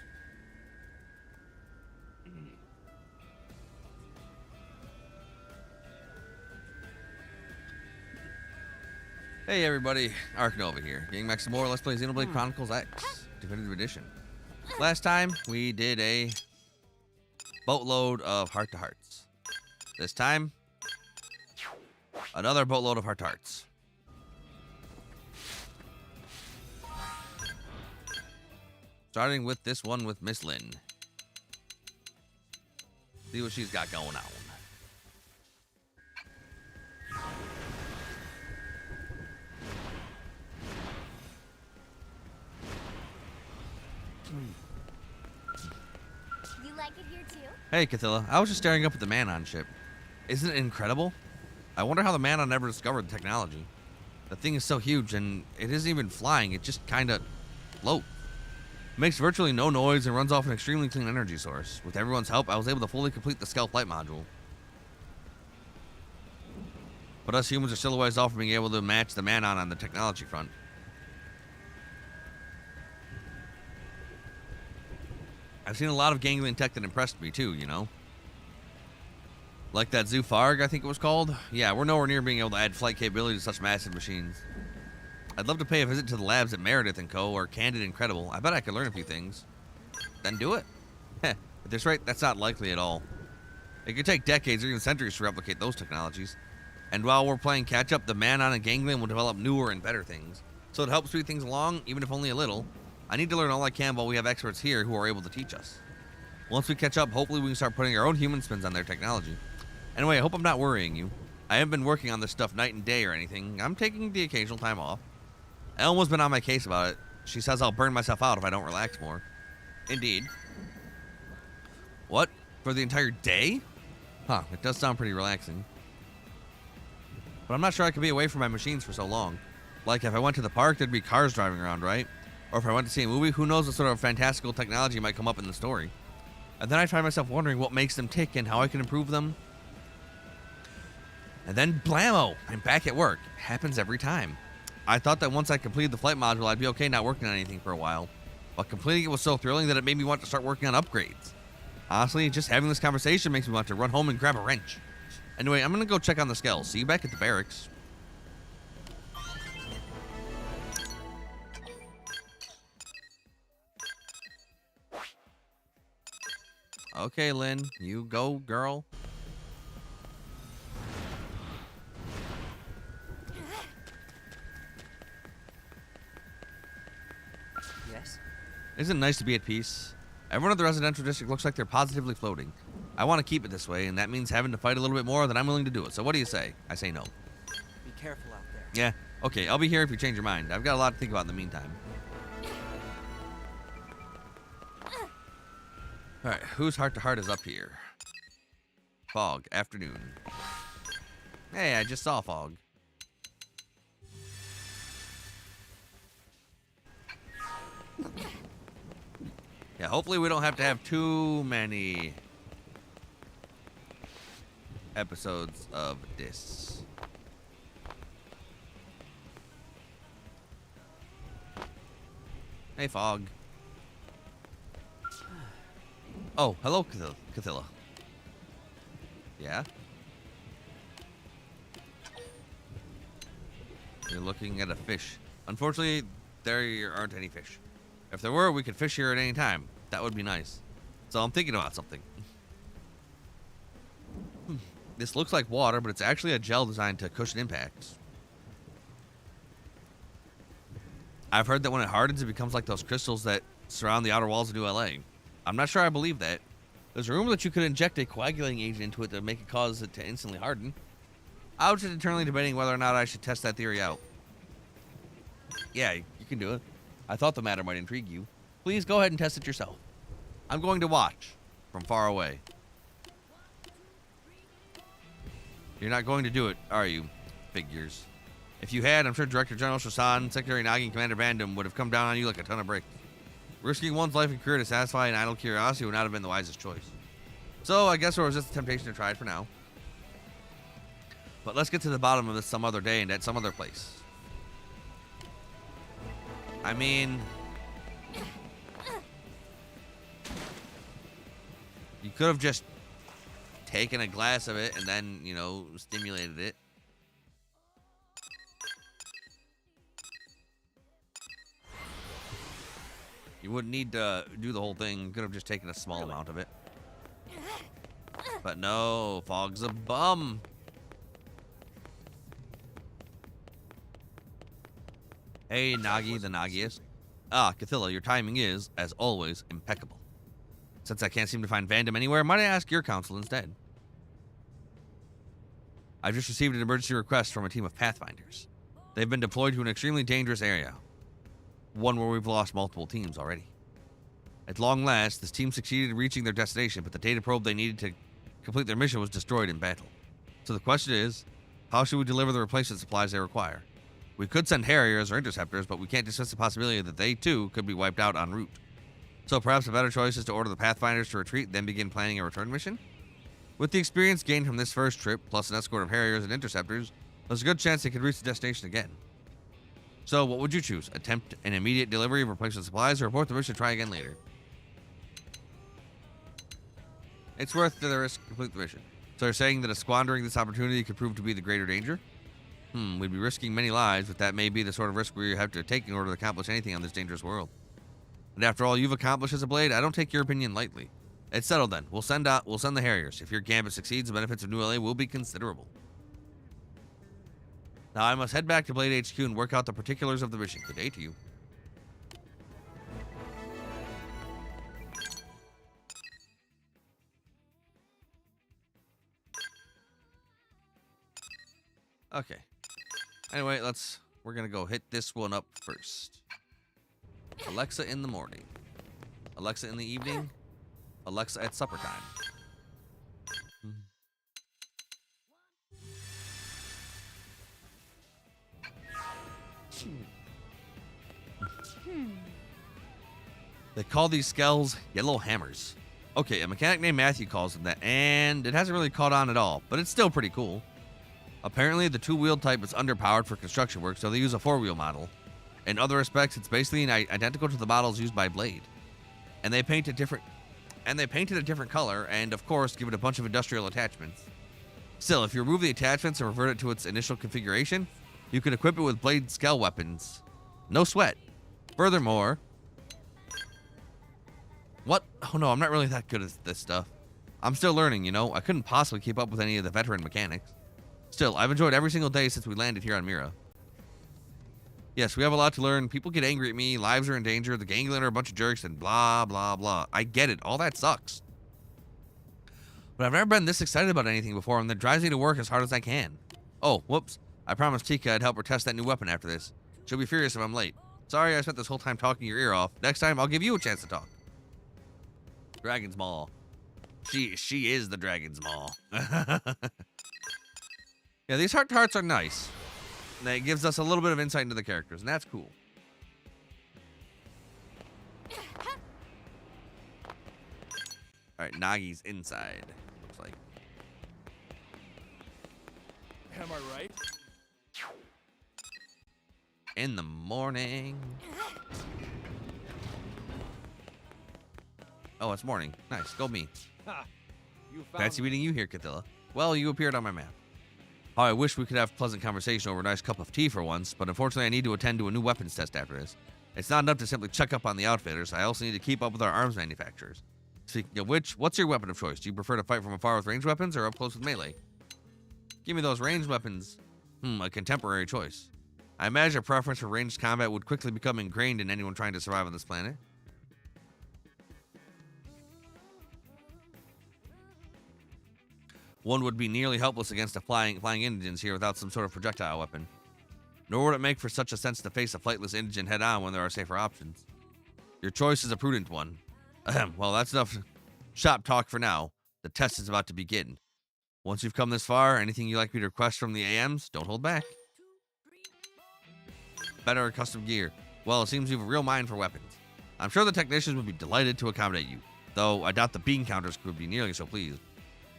Hey everybody, Arkanova here. Getting back some more Let's Play Xenoblade Chronicles X Definitive Edition. Last time we did a boatload of heart-to-hearts. This time, another boatload of heart-to-hearts. Starting with this one with Miss Lynn. See what she's got going on. You like it here too? Hey, Cathilla. I was just staring up at the Manon ship. Isn't it incredible? I wonder how the Manon never discovered the technology. The thing is so huge, and it isn't even flying. It just kind of floats. It makes virtually no noise and runs off an extremely clean energy source. With everyone's help, I was able to fully complete the Stealth Flight module. But us humans are still a ways off from being able to match the Manon on the technology front. I've seen a lot of ganglion tech that impressed me too, you know? Like that Zoofarg, I think it was called. Yeah, we're nowhere near being able to add flight capability to such massive machines. I'd love to pay a visit to the labs at Meredith & Co. or Candid Incredible. I bet I could learn a few things. Then do it. Heh, at this rate, that's not likely at all. It could take decades or even centuries to replicate those technologies. And while we're playing catch-up, the Manon and Ganglion will develop newer and better things. So it helps speed things along, even if only a little. I need to learn all I can while we have experts here who are able to teach us. Once we catch up, hopefully we can start putting our own human spins on their technology. Anyway, I hope I'm not worrying you. I haven't been working on this stuff night and day or anything. I'm taking the occasional time off. Elma's been on my case about it. She says I'll burn myself out if I don't relax more. Indeed. What? For the entire day? Huh, it does sound pretty relaxing. But I'm not sure I could be away from my machines for so long. Like, if I went to the park, there'd be cars driving around, right? Or if I went to see a movie, who knows what sort of fantastical technology might come up in the story. And then I find myself wondering what makes them tick and how I can improve them. And then blammo! I'm back at work. It happens every time. I thought that once I completed the flight module, I'd be okay not working on anything for a while. But completing it was so thrilling that it made me want to start working on upgrades. Honestly, just having this conversation makes me want to run home and grab a wrench. Anyway, I'm gonna go check on the skells. See you back at the barracks. Okay, Lynn, you go, girl. Yes? Isn't it nice to be at peace? Everyone in the residential district looks like they're positively floating. I want to keep it this way, and that means having to fight a little bit more than I'm willing to do it. So what do you say? I say no. Be careful out there. Yeah, okay, I'll be here if you change your mind. I've got a lot to think about in the meantime. Alright, whose heart-to-heart is up here? Fog, afternoon. Hey, I just saw Fog. Yeah, hopefully we don't have to have too many episodes of this. Hey, Fog. Oh, hello, Cathilla. Yeah? You're looking at a fish. Unfortunately, there aren't any fish. If there were, we could fish here at any time. That would be nice. So I'm thinking about something. This looks like water, but it's actually a gel designed to cushion impacts. I've heard that when it hardens, it becomes like those crystals that surround the outer walls of New LA. I'm not sure I believe that. There's a rumor that you could inject a coagulating agent into it to make it cause it to instantly harden. I was just eternally debating whether or not I should test that theory out. Yeah, you can do it. I thought the matter might intrigue you. Please go ahead and test it yourself. I'm going to watch from far away. You're not going to do it, are you? Figures. If you had, I'm sure Director General Shasan, Secretary Nagi, and Commander Vandam would have come down on you like a ton of bricks. Risking one's life and career to satisfy an idle curiosity would not have been the wisest choice. So I guess we'll resist the temptation to try it for now. But let's get to the bottom of this some other day and at some other place. I mean, you could have just taken a glass of it and then, you know, stimulated it. You wouldn't need to do the whole thing. You could have just taken a small amount of it. But no, Fog's a bum. Hey, Nagi the Nagiest. Ah, Cathilla, your timing is, as always, impeccable. Since I can't seem to find Vandom anywhere, might I ask your counsel instead? I've just received an emergency request from a team of Pathfinders. They've been deployed to an extremely dangerous area. One where we've lost multiple teams already. At long last, this team succeeded in reaching their destination, but the data probe they needed to complete their mission was destroyed in battle. So the question is, how should we deliver the replacement supplies they require? We could send Harriers or Interceptors, but we can't dismiss the possibility that they, too, could be wiped out en route. So perhaps a better choice is to order the Pathfinders to retreat, then begin planning a return mission? With the experience gained from this first trip, plus an escort of Harriers and Interceptors, there's a good chance they could reach the destination again. So what would you choose? Attempt an immediate delivery of replacement supplies, or report the mission and try again later? It's worth the risk to complete the mission. So you're saying that squandering this opportunity could prove to be the greater danger? We'd be risking many lives, but that may be the sort of risk we have to take in order to accomplish anything on this dangerous world. And after all you've accomplished as a Blade, I don't take your opinion lightly. It's settled then. We'll send the Harriers. If your gambit succeeds, the benefits of New LA will be considerable. Now I must head back to Blade HQ and work out the particulars of the mission. Good day to you. Okay. Anyway, we're gonna go hit this one up first. Alexa in the morning. Alexa in the evening. Alexa at supper time. They call these skells yellow hammers. Okay, a mechanic named Matthew calls them that, and it hasn't really caught on at all, but it's still pretty cool. Apparently, the two-wheel type is underpowered for construction work, so they use a four-wheel model. In other respects, it's basically identical to the models used by Blade. And they paint a different color, and of course, give it a bunch of industrial attachments. Still, if you remove the attachments and revert it to its initial configuration, you can equip it with Blade scale weapons. No sweat. Furthermore... What? Oh no, I'm not really that good at this stuff. I'm still learning, you know? I couldn't possibly keep up with any of the veteran mechanics. Still, I've enjoyed every single day since we landed here on Mira. Yes, we have a lot to learn. People get angry at me, lives are in danger, the Ganglion are a bunch of jerks, and blah, blah, blah. I get it. All that sucks. But I've never been this excited about anything before, and that drives me to work as hard as I can. Oh, whoops. I promised Tika I'd help her test that new weapon after this. She'll be furious if I'm late. Sorry I spent this whole time talking your ear off. Next time, I'll give you a chance to talk. Dragon's Maw. She is the Dragon's Maw. Yeah, these heart-to-hearts are nice. That gives us a little bit of insight into the characters, and that's cool. Alright, Nagi's inside, looks like. Am I right? In the morning. Oh, it's morning. Nice, go me. Ha! You found Fancy meeting you here, Cathilla. Well, you appeared on my map. Oh, I wish we could have pleasant conversation over a nice cup of tea for once, but unfortunately I need to attend to a new weapons test after this. It's not enough to simply check up on the outfitters, I also need to keep up with our arms manufacturers. Speaking of which, what's your weapon of choice? Do you prefer to fight from afar with ranged weapons or up close with melee? Give me those ranged weapons. A contemporary choice. I imagine a preference for ranged combat would quickly become ingrained in anyone trying to survive on this planet. One would be nearly helpless against the flying indigents here without some sort of projectile weapon. Nor would it make for such a sense to face a flightless indigent head-on when there are safer options. Your choice is a prudent one. Well, that's enough shop talk for now. The test is about to begin. Once you've come this far, anything you'd like me to request from the AMs, don't hold back. Better custom gear. Well, it seems you have a real mind for weapons. I'm sure the technicians would be delighted to accommodate you, though I doubt the bean counters could be nearly so pleased.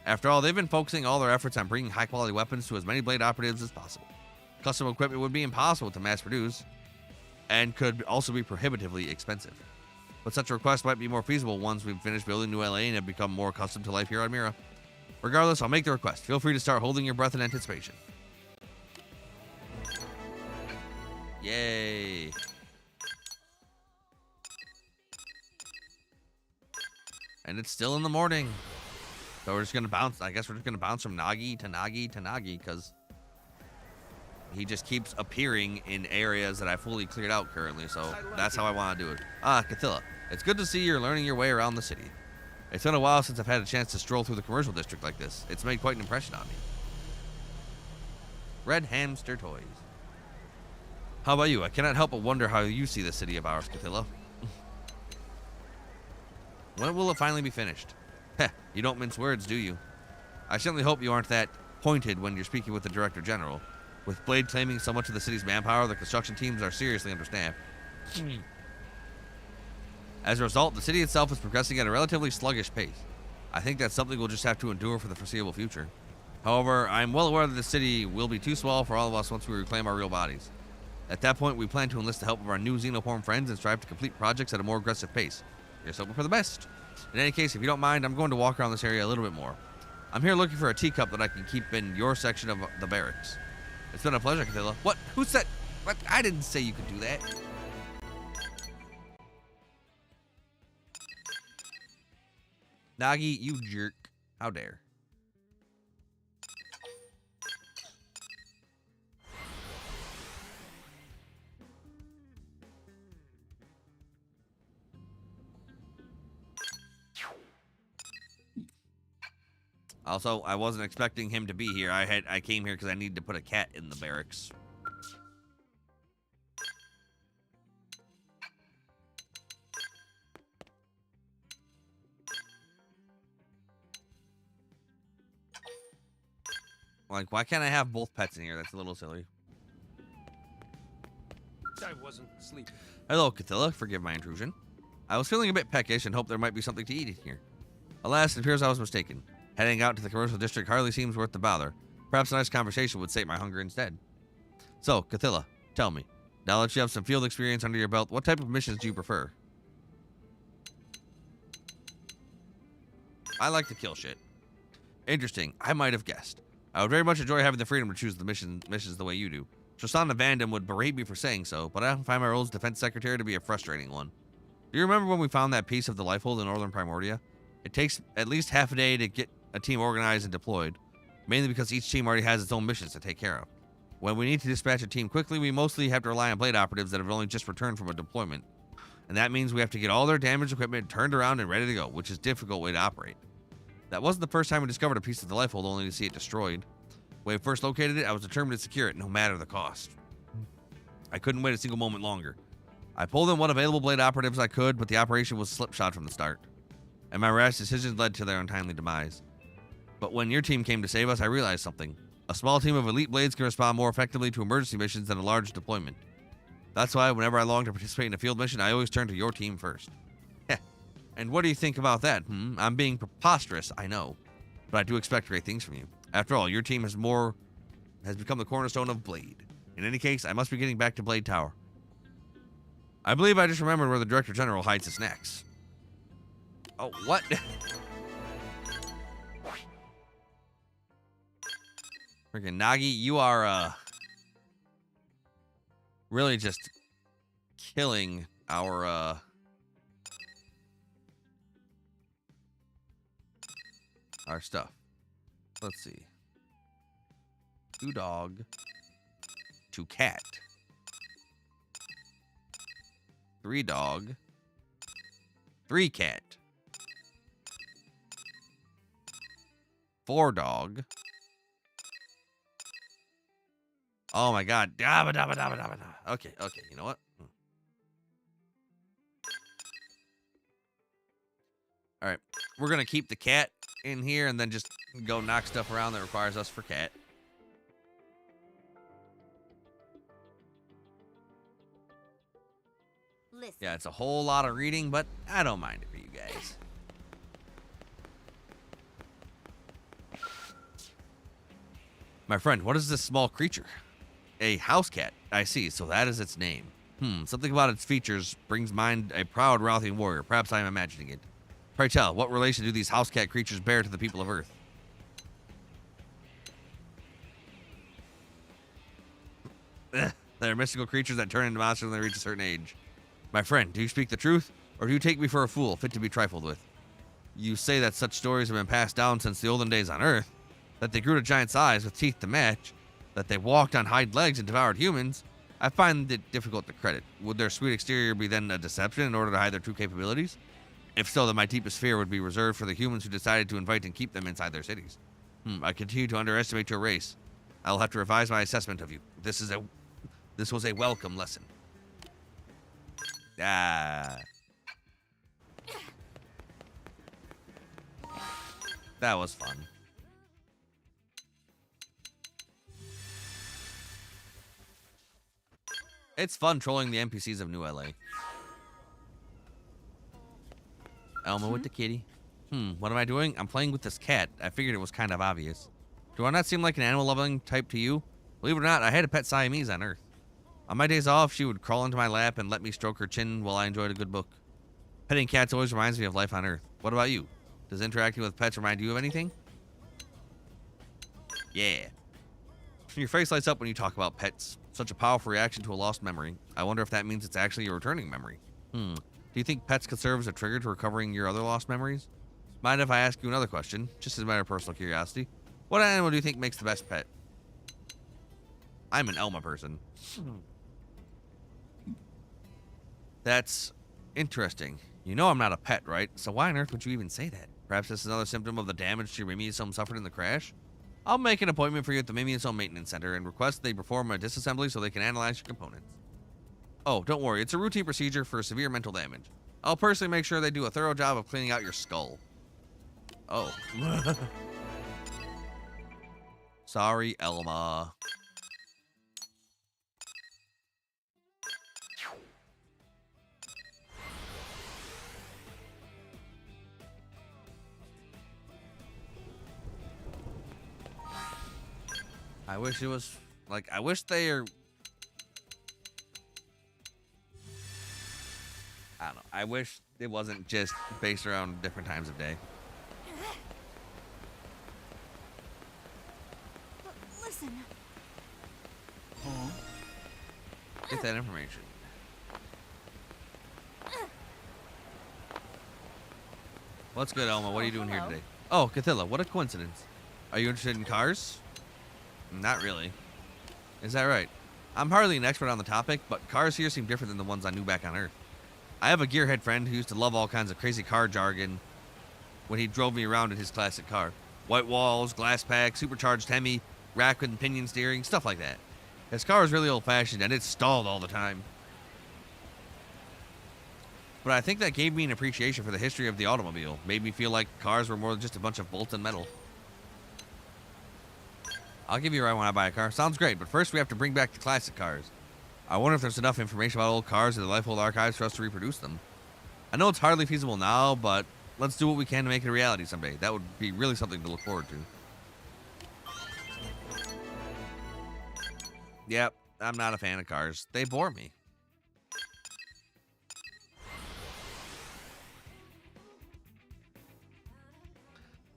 After all, they've been focusing all their efforts on bringing high-quality weapons to as many Blade operatives as possible. Custom equipment would be impossible to mass-produce, and could also be prohibitively expensive. But such a request might be more feasible once we've finished building New LA and have become more accustomed to life here on Mira. Regardless, I'll make the request. Feel free to start holding your breath in anticipation. Yay! And it's still in the morning. So we're just going to bounce. I guess we're just going to bounce from Nagi to Nagi to Nagi because he just keeps appearing in areas that I fully cleared out currently. So that's how I want to do it. Ah, Cathilla, it's good to see you're learning your way around the city. It's been a while since I've had a chance to stroll through the commercial district like this. It's made quite an impression on me. Red hamster toys. How about you? I cannot help but wonder how you see the city of ours, Cathilla. When will it finally be finished? Heh, you don't mince words, do you? I certainly hope you aren't that pointed when you're speaking with the Director General. With Blade claiming so much of the city's manpower, the construction teams are seriously understaffed. As a result, the city itself is progressing at a relatively sluggish pace. I think that's something we'll just have to endure for the foreseeable future. However, I'm well aware that the city will be too small for all of us once we reclaim our real bodies. At that point, we plan to enlist the help of our new xenoform friends and strive to complete projects at a more aggressive pace. Just hoping for the best. In any case, if you don't mind, I'm going to walk around this area a little bit more. I'm here looking for a teacup that I can keep in your section of the barracks. It's been a pleasure, Cathilla. What? Who said? What? I didn't say you could do that. Nagi, you jerk. How dare. Also, I wasn't expecting him to be here. I came here because I needed to put a cat in the barracks. Like, why can't I have both pets in here? That's a little silly. I wasn't sleeping. Hello, Cathilla. Forgive my intrusion. I was feeling a bit peckish and hoped there might be something to eat in here. Alas, it appears I was mistaken. Heading out to the commercial district hardly seems worth the bother. Perhaps a nice conversation would sate my hunger instead. So, Cathilla, tell me, now that you have some field experience under your belt, what type of missions do you prefer? I like to kill shit. Interesting. I might have guessed. I would very much enjoy having the freedom to choose the missions the way you do. Tristana Vandam would berate me for saying so, but I often find my role as defense secretary to be a frustrating one. Do you remember when we found that piece of the life hold in Northern Primordia? It takes at least half a day to get a team organized and deployed, mainly because each team already has its own missions to take care of. When we need to dispatch a team quickly, we mostly have to rely on Blade operatives that have only just returned from a deployment, and that means we have to get all their damaged equipment turned around and ready to go, which is a difficult way to operate. That wasn't the first time we discovered a piece of the life hold only to see it destroyed. When we first located it, I was determined to secure it, no matter the cost. I couldn't wait a single moment longer. I pulled in what available Blade operatives I could, but the operation was slipshod from the start, and my rash decisions led to their untimely demise. But when your team came to save us, I realized something. A small team of elite Blades can respond more effectively to emergency missions than a large deployment. That's why whenever I long to participate in a field mission, I always turn to your team first. Heh. And what do you think about that? I'm being preposterous, I know, but I do expect great things from you. After all, your team has become the cornerstone of Blade. In any case, I must be getting back to Blade Tower. I believe I just remembered where the Director General hides his snacks. Oh, what? Freaking Nagi, you are, really just killing our, stuff. Let's see. 2 dog. 2 cat. 3 dog. 3 cat. 4 dog. Oh my god. Dabba, dabba, dabba, dabba, dabba. Okay, you know what? Alright. We're gonna keep the cat in here and then just go knock stuff around that requires us for cat. Listen. Yeah, it's a whole lot of reading, but I don't mind it for you guys. My friend, what is this small creature? A house cat. I see, so that is its name. Something about its features brings mind a proud Rothian warrior. Perhaps I am imagining it. Pray tell, what relation do these house cat creatures bear to the people of Earth? They're mystical creatures that turn into monsters when they reach a certain age. My friend, do you speak the truth, or do you take me for a fool fit to be trifled with? You say that such stories have been passed down since the olden days on Earth, that they grew to giant size with teeth to match, that they walked on hind legs and devoured humans. I find it difficult to credit. Would their sweet exterior be then a deception in order to hide their true capabilities? If so, then my deepest fear would be reserved for the humans who decided to invite and keep them inside their cities. I continue to underestimate your race. I'll have to revise my assessment of you. This was a welcome lesson. Ah. That was fun. It's fun trolling the NPCs of New LA. Elma with the kitty. What am I doing? I'm playing with this cat. I figured it was kind of obvious. Do I not seem like an animal-loving type to you? Believe it or not, I had a pet Siamese on Earth. On my days off, she would crawl into my lap and let me stroke her chin while I enjoyed a good book. Petting cats always reminds me of life on Earth. What about you? Does interacting with pets remind you of anything? Yeah. Your face lights up when you talk about pets. Such a powerful reaction to a lost memory. I wonder if that means it's actually a returning memory. Do you think pets could serve as a trigger to recovering your other lost memories? Mind if I ask you another question, just as a matter of personal curiosity? What animal do you think makes the best pet? I'm an Elma person. That's interesting. You know I'm not a pet, right? So why on earth would you even say that? Perhaps this is another symptom of the damage your Mimiusome suffered in the crash? I'll make an appointment for you at the Mimiusome Maintenance Center and request they perform a disassembly so they can analyze your components. Oh, don't worry. It's a routine procedure for severe mental damage. I'll personally make sure they do a thorough job of cleaning out your skull. Oh. Sorry, Elma. I wish it was, like, I wish they are, I don't know, I wish it wasn't just based around different times of day. Listen. Get that information. What's good, Elma? What are you doing here today? Oh, Cathilla, what a coincidence. Are you interested in cars? Not really. Is that right? I'm hardly an expert on the topic, but cars here seem different than the ones I knew back on Earth. I have a gearhead friend who used to love all kinds of crazy car jargon when he drove me around in his classic car. White walls, glass pack, supercharged Hemi, rack and pinion steering, stuff like that. His car is really old-fashioned and it's stalled all the time. But I think that gave me an appreciation for the history of the automobile. Made me feel like cars were more than just a bunch of bolts and metal. I'll give you a ride when I buy a car. Sounds great, but first we have to bring back the classic cars. I wonder if there's enough information about old cars in the Lifehold archives for us to reproduce them. I know it's hardly feasible now, but let's do what we can to make it a reality someday. That would be really something to look forward to. Yep, I'm not a fan of cars. They bore me.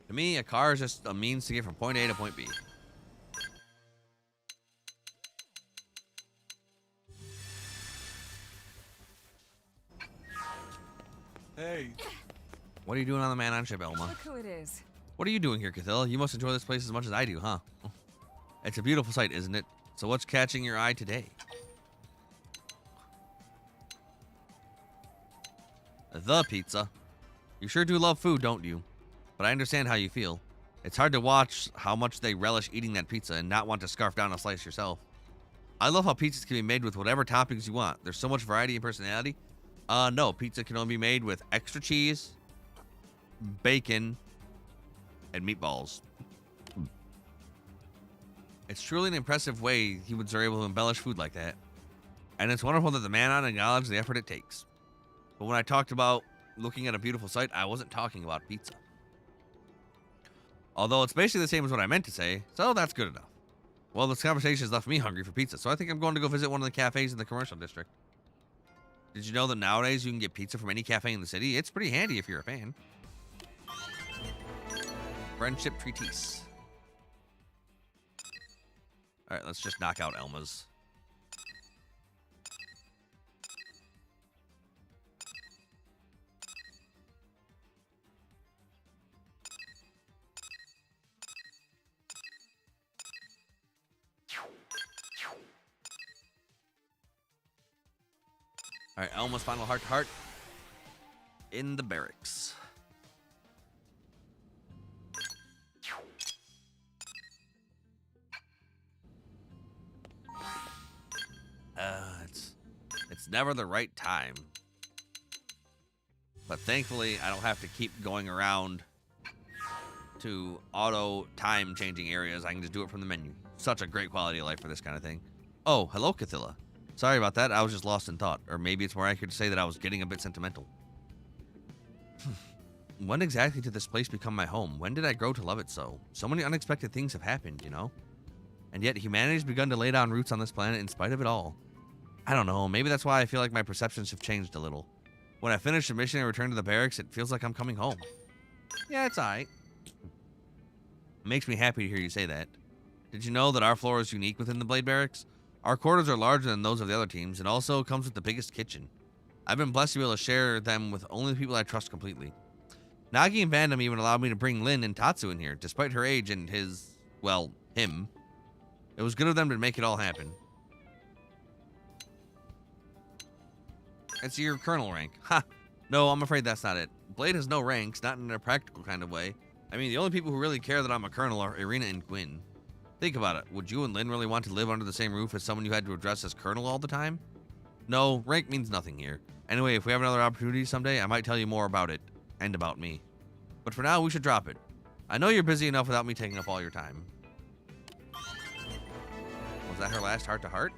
To me, a car is just a means to get from point A to point B. Hey. What are you doing on the man-on ship, Elma? Look who it is. What are you doing here, Cathilla? You must enjoy this place as much as I do, huh? It's a beautiful sight, isn't it? So what's catching your eye today? The pizza. You sure do love food, don't you? But I understand how you feel. It's hard to watch how much they relish eating that pizza and not want to scarf down a slice yourself. I love how pizzas can be made with whatever toppings you want. There's so much variety and personality. No, pizza can only be made with extra cheese, bacon, and meatballs. It's truly an impressive way humans are able to embellish food like that. And it's wonderful that the man-on acknowledged the effort it takes. But when I talked about looking at a beautiful sight, I wasn't talking about pizza. Although it's basically the same as what I meant to say, so that's good enough. Well, this conversation has left me hungry for pizza, so I think I'm going to go visit one of the cafes in the commercial district. Did you know that nowadays you can get pizza from any cafe in the city? It's pretty handy if you're a fan. Friendship treatise. Alright, let's just knock out Elma's. All right, almost final heart to heart in the barracks. It's never the right time. But thankfully, I don't have to keep going around to auto time changing areas. I can just do it from the menu. Such a great quality of life for this kind of thing. Oh, hello, Cthulhu. Sorry about that. I was just lost in thought. Or maybe it's more accurate to say that I was getting a bit sentimental. When exactly did this place become my home? When did I grow to love it so? So many unexpected things have happened, you know? And yet humanity's begun to lay down roots on this planet in spite of it all. I don't know. Maybe that's why I feel like my perceptions have changed a little. When I finish the mission and return to the barracks, it feels like I'm coming home. Yeah, it's alright. It makes me happy to hear you say that. Did you know that our floor is unique within the Blade Barracks? Our quarters are larger than those of the other teams, and also comes with the biggest kitchen. I've been blessed to be able to share them with only the people I trust completely. Nagi and Vandam even allowed me to bring Lin and Tatsu in here, despite her age and his, well, him. It was good of them to make it all happen. It's your colonel rank. Ha! No, I'm afraid that's not it. Blade has no ranks, not in a practical kind of way. I mean, the only people who really care that I'm a colonel are Irina and Gwyn. Think about it. Would you and Lin really want to live under the same roof as someone you had to address as colonel all the time? No, rank means nothing here. Anyway, if we have another opportunity someday, I might tell you more about it. And about me. But for now, we should drop it. I know you're busy enough without me taking up all your time. Was that her last heart-to-heart?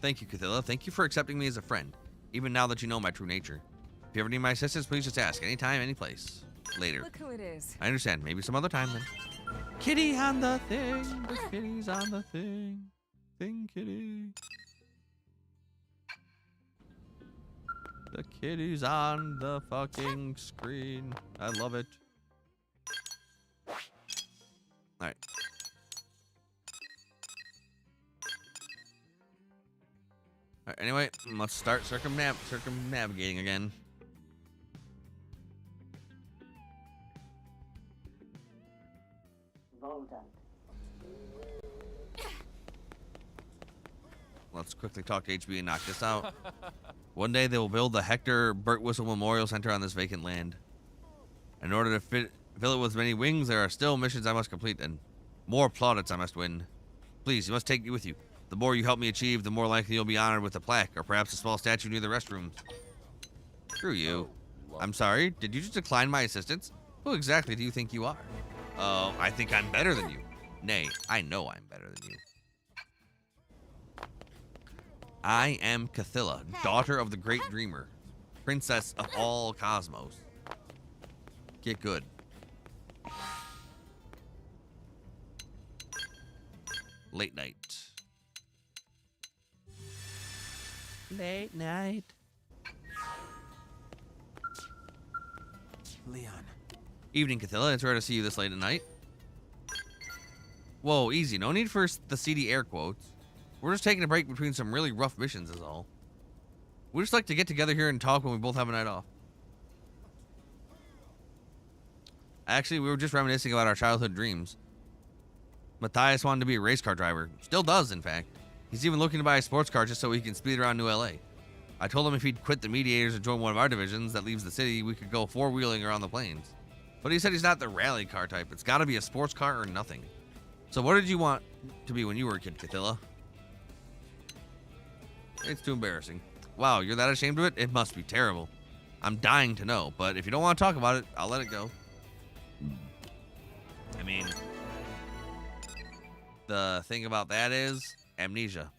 Thank you, Cthulhu. Thank you for accepting me as a friend, even now that you know my true nature. If you ever need my assistance, please just ask. Anytime, any place. Later. Look who it is. I understand. Maybe some other time then. Kitty on the thing. The kitty's on the thing. Thing kitty. The kitty's on the fucking screen. I love it. Alright. Alright, anyway, let's start circumnavigating again. Let's quickly talk to HB and knock this out. One day they will build the Hector Birtwhistle Memorial Center on this vacant land. In order to fill it with many wings, there are still missions I must complete and more plaudits I must win. Please, you must take me with you. The more you help me achieve, the more likely you'll be honored with a plaque or perhaps a small statue near the restrooms. Screw you. I'm sorry, did you just decline my assistance? Who exactly do you think you are? I think I'm better than you. Nay, I know I'm better than you. I am Cthulhu, daughter of the great dreamer, princess of all cosmos. Get good. Late night. Late night. Leon. Evening, Cthulhu. It's rare to see you this late at night. Whoa, easy. No need for the seedy air quotes. We're just taking a break between some really rough missions is all. We just like to get together here and talk when we both have a night off. Actually, we were just reminiscing about our childhood dreams. Matthias wanted to be a race car driver. Still does, in fact. He's even looking to buy a sports car just so he can speed around New LA. I told him if he'd quit the mediators and join one of our divisions that leaves the city, we could go four-wheeling around the plains. But he said he's not the rally car type. It's got to be a sports car or nothing. So what did you want to be when you were a kid, Cthulhu? It's too embarrassing. Wow, you're that ashamed of it? It must be terrible. I'm dying to know, but if you don't want to talk about it, I'll let it go. I mean, the thing about that is amnesia.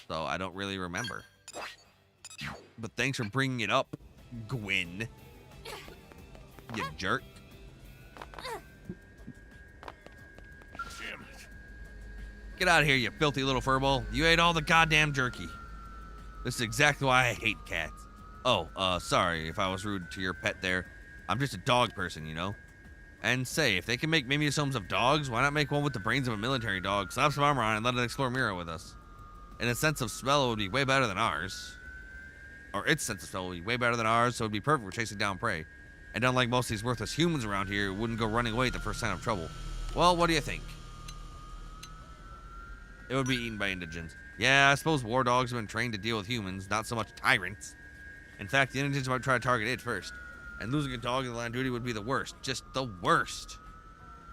So I don't really remember. But thanks for bringing it up, Gwyn. You jerk. Get out of here, you filthy little furball. You ate all the goddamn jerky. This is exactly why I hate cats. Oh, sorry if I was rude to your pet there. I'm just a dog person, you know? And say, if they can make mimisomes of dogs, why not make one with the brains of a military dog, slap some armor on, and let it explore Mira with us? In a sense of smell, it would be way better than ours. Or its sense of smell would be way better than ours, so it would be perfect for chasing down prey. And unlike most of these worthless humans around here, it wouldn't go running away at the first sign of trouble. Well, what do you think? It would be eaten by indigents. Yeah, I suppose war dogs have been trained to deal with humans, not so much tyrants. In fact, the indigents might try to target it first. And losing a dog in the line of duty would be the worst. Just the worst.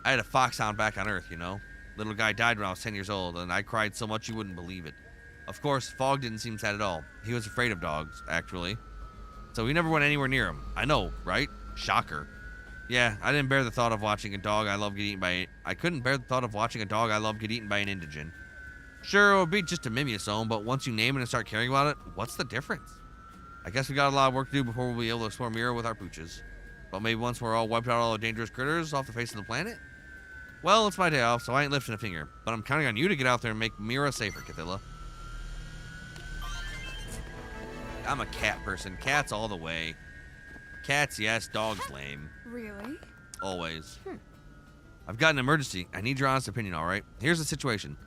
I had a foxhound back on Earth, you know. Little guy died when I was 10 years old, and I cried so much you wouldn't believe it. Of course, Fogg didn't seem sad at all. He was afraid of dogs, actually. So he never went anywhere near him. I know, right? Shocker. Yeah, I didn't bear the thought of watching a dog I love get eaten by... I couldn't bear the thought of watching a dog I love get eaten by an indigent. Sure, it would be just a mimiosome, but once you name it and start caring about it, what's the difference? I guess we got a lot of work to do before we'll be able to explore Mira with our pooches. But maybe once we're all wiped out all the dangerous critters off the face of the planet? Well, it's my day off, so I ain't lifting a finger. But I'm counting on you to get out there and make Mira safer, Cthulhu. I'm a cat person. Cats all the way. Cats, yes. Dogs, lame. Really? Always. I've got an emergency. I need your honest opinion, alright? Here's the situation.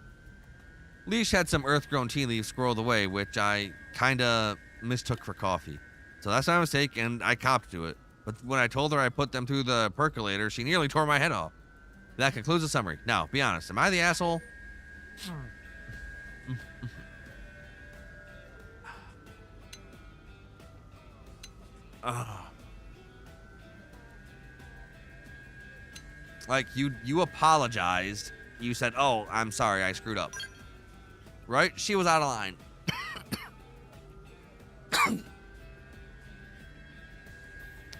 Leash had some earth-grown tea leaves squirreled away, which I kinda mistook for coffee. So that's my mistake, and I copped to it. But when I told her I put them through the percolator, she nearly tore my head off. That concludes the summary. Now, be honest. Am I the asshole? Like, you apologized. You said, oh, I'm sorry, I screwed up. Right? She was out of line.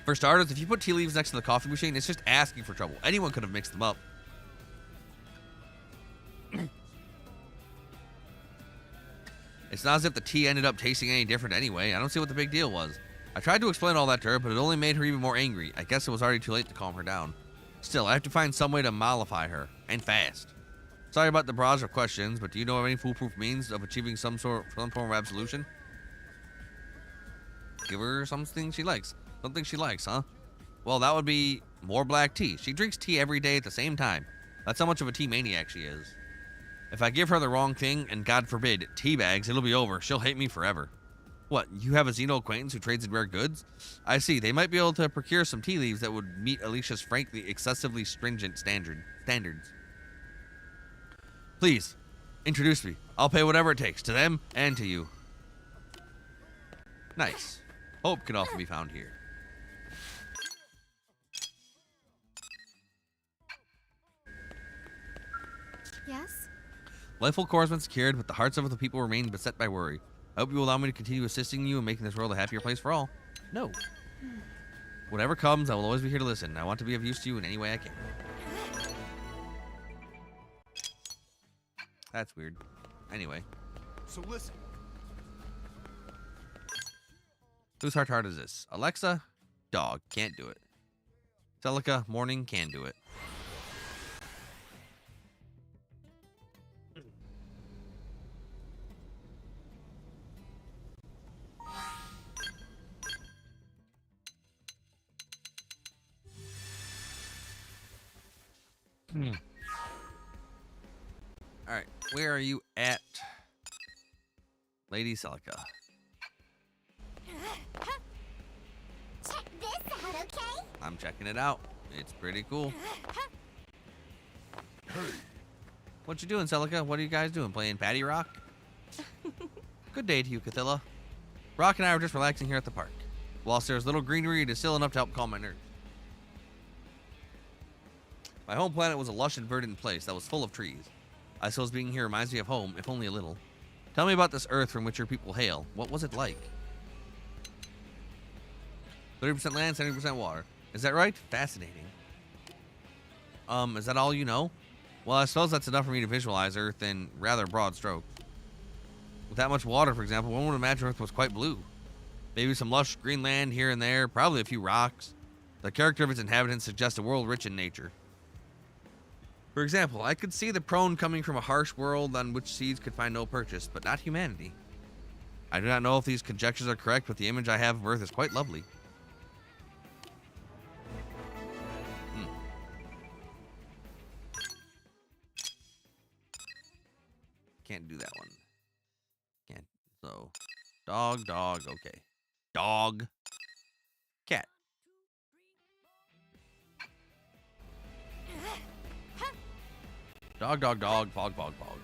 For starters, if you put tea leaves next to the coffee machine, it's just asking for trouble. Anyone could have mixed them up. It's not as if the tea ended up tasting any different anyway. I don't see what the big deal was. I tried to explain all that to her, but it only made her even more angry. I guess it was already too late to calm her down. Still, I have to find some way to mollify her, and fast. Sorry about the barrage of questions, but do you know of any foolproof means of achieving some form of absolution? Give her something she likes. Something she likes, huh? Well, that would be more black tea. She drinks tea every day at the same time. That's how much of a tea maniac she is. If I give her the wrong thing, and God forbid, tea bags, it'll be over. She'll hate me forever. What, you have a Xeno acquaintance who trades in rare goods? I see. They might be able to procure some tea leaves that would meet Alicia's frankly excessively stringent standards. Please, introduce me. I'll pay whatever it takes, to them and to you. Nice. Hope can often be found here. Yes? Lifeful course been secured, but the hearts of the people remain beset by worry. I hope you will allow me to continue assisting you and making this world a happier place for all. No. Whatever comes, I will always be here to listen. I want to be of use to you in any way I can. That's weird. Anyway. So listen. Whose heart is this? Alexa? Dog. Can't do it. Celica? Morning? Can do it. Alright, where are you at, Lady Celica? Check this out, okay? I'm checking it out. It's pretty cool. What you doing, Celica? What are you guys doing? Playing Patty Rock? Good day to you, Cthulhu. Rock and I were just relaxing here at the park. Whilst there's little greenery, it is still enough to help calm my nerves. My home planet was a lush and verdant place that was full of trees. I suppose being here reminds me of home, if only a little. Tell me about this Earth from which your people hail. What was it like? 30% land, 70% water. Is that right? Fascinating. Is that all you know? Well, I suppose that's enough for me to visualize Earth in rather broad strokes. With that much water, for example, one would imagine Earth was quite blue. Maybe some lush green land here and there, probably a few rocks. The character of its inhabitants suggests a world rich in nature. For example, I could see the prone coming from a harsh world on which seeds could find no purchase, but not humanity. I do not know if these conjectures are correct, but the image I have of Earth is quite lovely. Can't do that one. Can't. So, dog, okay. Dog. Cat. Dog, dog, dog, fog, fog, fog.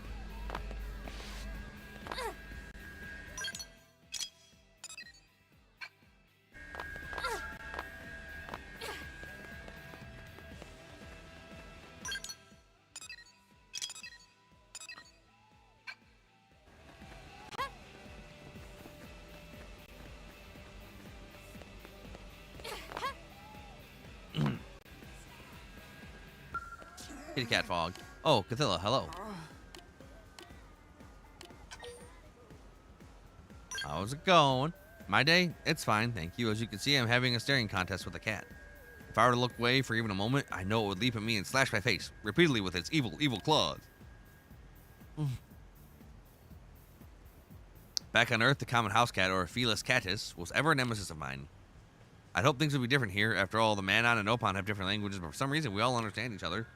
Kitty cat fog. Oh, Cathilla, hello. How's it going? My day? It's fine, thank you. As you can see, I'm having a staring contest with a cat. If I were to look away for even a moment, I know it would leap at me and slash my face, repeatedly with its evil, evil claws. Back on Earth, the common house cat, or Felis catus, was ever a nemesis of mine. I'd hope things would be different here. After all, the Manon and Opon have different languages, but for some reason, we all understand each other.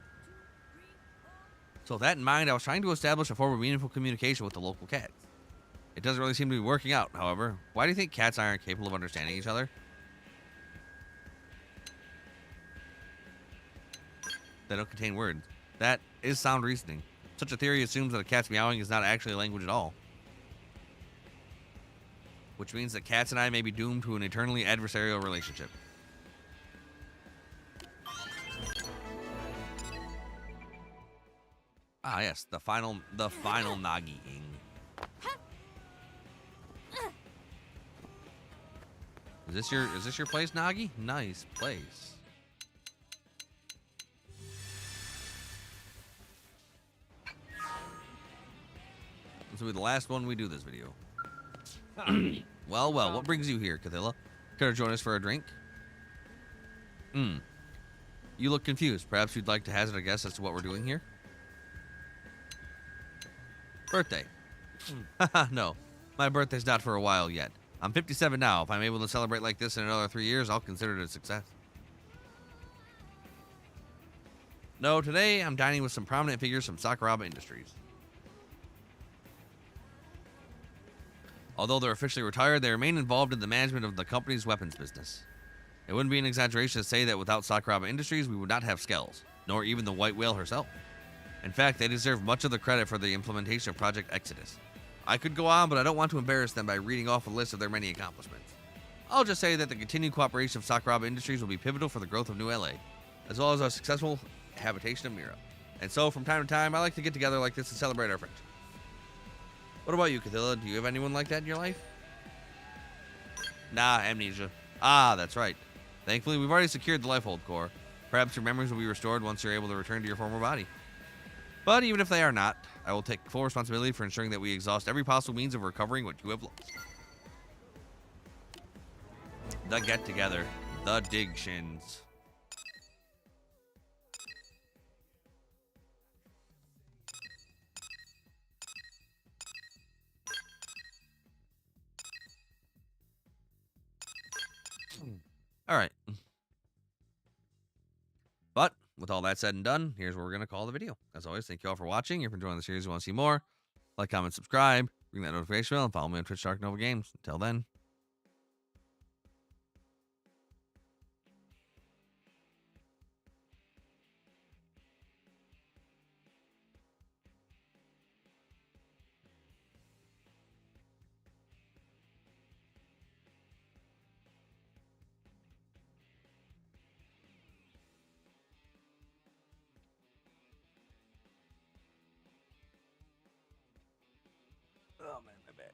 So with that in mind, I was trying to establish a form of meaningful communication with the local cats. It doesn't really seem to be working out, however. Why do you think cats aren't capable of understanding each other? They don't contain words. That is sound reasoning. Such a theory assumes that a cat's meowing is not actually a language at all. Which means that cats and I may be doomed to an eternally adversarial relationship. Ah, yes, the final Nagi-ing. Is this your place, Nagi? Nice place. This will be the last one we do this video. Well, what brings you here, Cathilla? Care to join us for a drink? You look confused. Perhaps you'd like to hazard a guess as to what we're doing here? Birthday. No, my birthday's not for a while yet. I'm 57 now. If I'm able to celebrate like this in another 3 years, I'll consider it a success. No, today I'm dining with some prominent figures from Sakuraba Industries. Although they're officially retired, they remain involved in the management of the company's weapons business. It wouldn't be an exaggeration to say that without Sakuraba Industries, we would not have Skells, nor even the White Whale herself. In fact, they deserve much of the credit for the implementation of Project Exodus. I could go on, but I don't want to embarrass them by reading off a list of their many accomplishments. I'll just say that the continued cooperation of Sakuraba Industries will be pivotal for the growth of New LA, as well as our successful habitation of Mira. And so, from time to time, I like to get together like this to celebrate our friendship. What about you, Cathilla? Do you have anyone like that in your life? Nah, amnesia. Ah, that's right. Thankfully, we've already secured the Lifehold core. Perhaps your memories will be restored once you're able to return to your former body. But even if they are not, I will take full responsibility for ensuring that we exhaust every possible means of recovering what you have lost. The get-together. The dig shins. All right. But with all that said and done, here's where we're going to call the video. As always, thank you all for watching. If you're enjoying the series and want to see more, like, comment, subscribe, ring that notification bell, and follow me on Twitch, Dark Nova Games. Until then. Oh, man, my bad.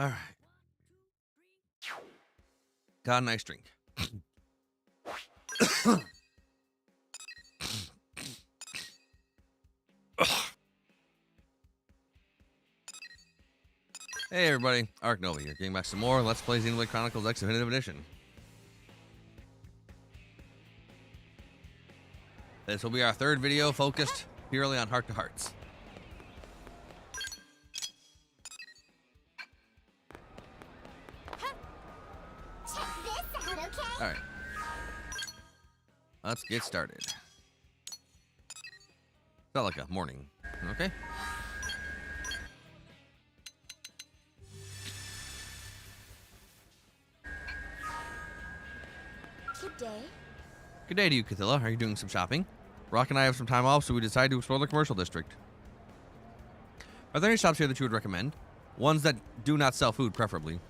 All right. Got a nice drink. Hey everybody, Ark Nova here, getting back some more Let's Play Xenoblade Chronicles X Definitive Edition. This will be our third video focused purely on Heart to Hearts. Check this out, okay? Alright. Let's get started. Felt like a morning. Okay. Good day. Good day to you, Cathilla. Are you doing some shopping? Rock and I have some time off, so we decided to explore the commercial district. Are there any shops here that you would recommend? Ones that do not sell food, preferably.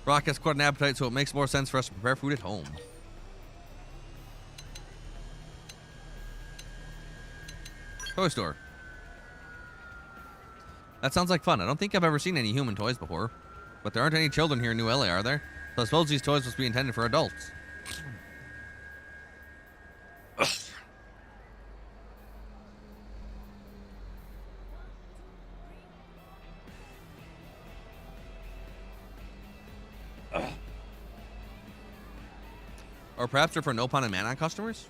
Rock has quite an appetite, so it makes more sense for us to prepare food at home. Toy store. That sounds like fun. I don't think I've ever seen any human toys before. But there aren't any children here in New LA, are there? So I suppose these toys must be intended for adults. Or perhaps they're for Nopon and Manon customers?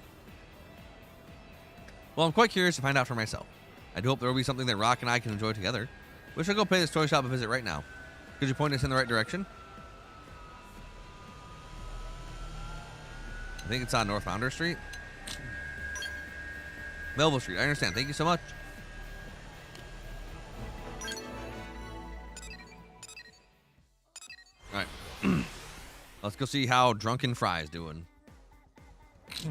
Well, I'm quite curious to find out for myself. I do hope there will be something that Rock and I can enjoy together. We should go pay this toy shop a visit right now. Could you point us in the right direction? I think it's on North Founder Street. Melville Street, I understand. Thank you so much. Alright. Let's go see how Drunken Fry's doing. Hey,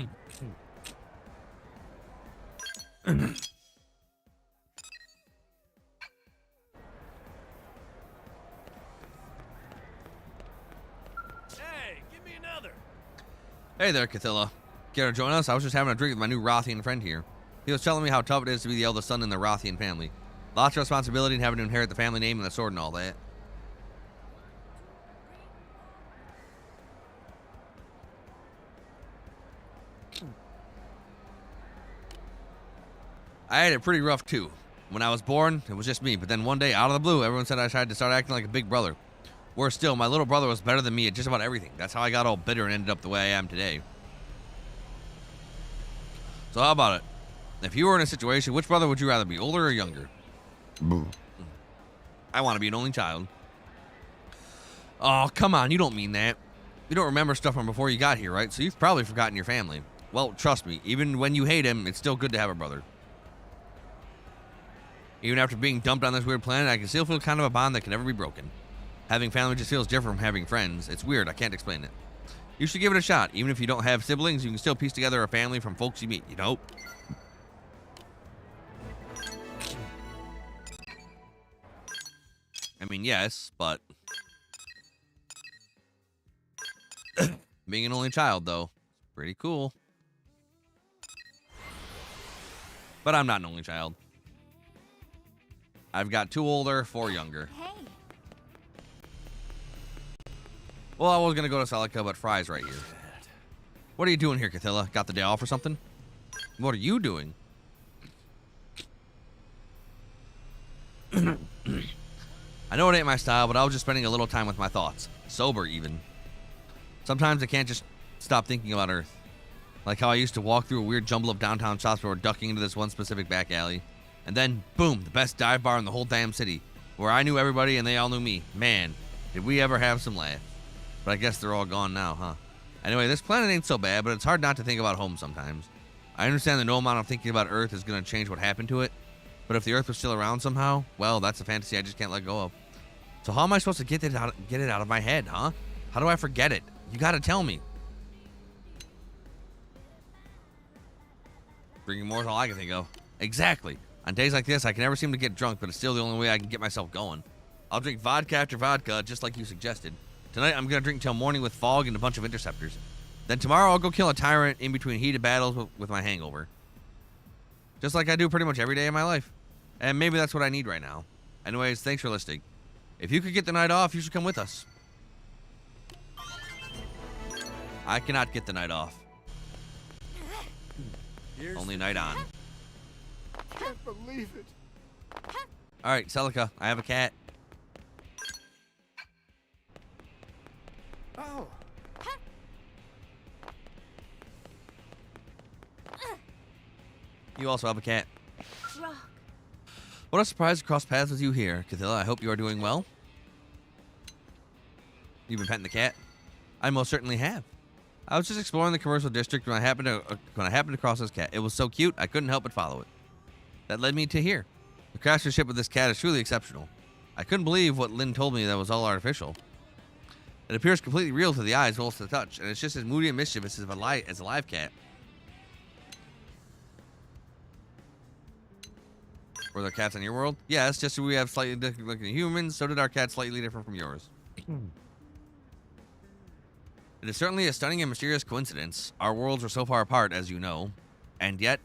give me another. Hey there, Cathilla. Care to join us? I was just having a drink with my new Rothian friend here. He was telling me how tough it is to be the eldest son in the Rothian family. Lots of responsibility and having to inherit the family name and the sword and all that. I had it pretty rough too. When I was born, it was just me, but then one day, out of the blue, everyone said I tried to start acting like a big brother. Worse still, my little brother was better than me at just about everything. That's how I got all bitter and ended up the way I am today. So how about it? If you were in a situation, which brother would you rather be, older or younger? I want to be an only child. Oh, come on, you don't mean that. You don't remember stuff from before you got here, right? So you've probably forgotten your family. Well, trust me, even when you hate him, it's still good to have a brother. Even after being dumped on this weird planet, I can still feel kind of a bond that can never be broken. Having family just feels different from having friends. It's weird, I can't explain it. You should give it a shot. Even if you don't have siblings, you can still piece together a family from folks you meet, you know? I mean, yes, but... being an only child, though, pretty cool. But I'm not an only child. I've got 2 older, 4 younger. Hey. Well, I was going to go to Celica, but Fry's right here. What are you doing here, Cathilla? Got the day off or something? What are you doing? I know it ain't my style, but I was just spending a little time with my thoughts. Sober, even. Sometimes I can't just stop thinking about Earth. Like how I used to walk through a weird jumble of downtown shops before ducking into this one specific back alley. And then, boom, the best dive bar in the whole damn city. Where I knew everybody and they all knew me. Man, did we ever have some laughs. But I guess they're all gone now, huh? Anyway, this planet ain't so bad, but it's hard not to think about home sometimes. I understand that no amount of thinking about Earth is going to change what happened to it. But if the Earth was still around somehow, well, that's a fantasy I just can't let go of. So how am I supposed to get it out of my head, huh? How do I forget it? You gotta tell me. Drinking more is all I can think of. Exactly. On days like this, I can never seem to get drunk, but it's still the only way I can get myself going. I'll drink vodka after vodka, just like you suggested. Tonight, I'm gonna drink until morning with fog and a bunch of interceptors. Then tomorrow, I'll go kill a tyrant in between heated battles with my hangover. Just like I do pretty much every day of my life. And maybe that's what I need right now. Anyways, thanks for listening. If you could get the night off, you should come with us. I cannot get the night off. Only night on. Can't believe it. All right, Celica, I have a cat. Oh. You also have a cat. Rock. What a surprise to cross paths with you here, Cathilla. I hope you are doing well. You've been petting the cat? I most certainly have. I was just exploring the commercial district when I happened to cross this cat. It was so cute, I couldn't help but follow it. That led me to here. The craftsmanship of this cat is truly exceptional. I couldn't believe what Lynn told me that was all artificial. It appears completely real to the eye as well as to the touch, and it's just as moody and mischievous as a live cat. Were there cats in your world? Yes, just so we have slightly different looking humans, so did our cat slightly different from yours. It is certainly a stunning and mysterious coincidence. Our worlds are so far apart, as you know, and yet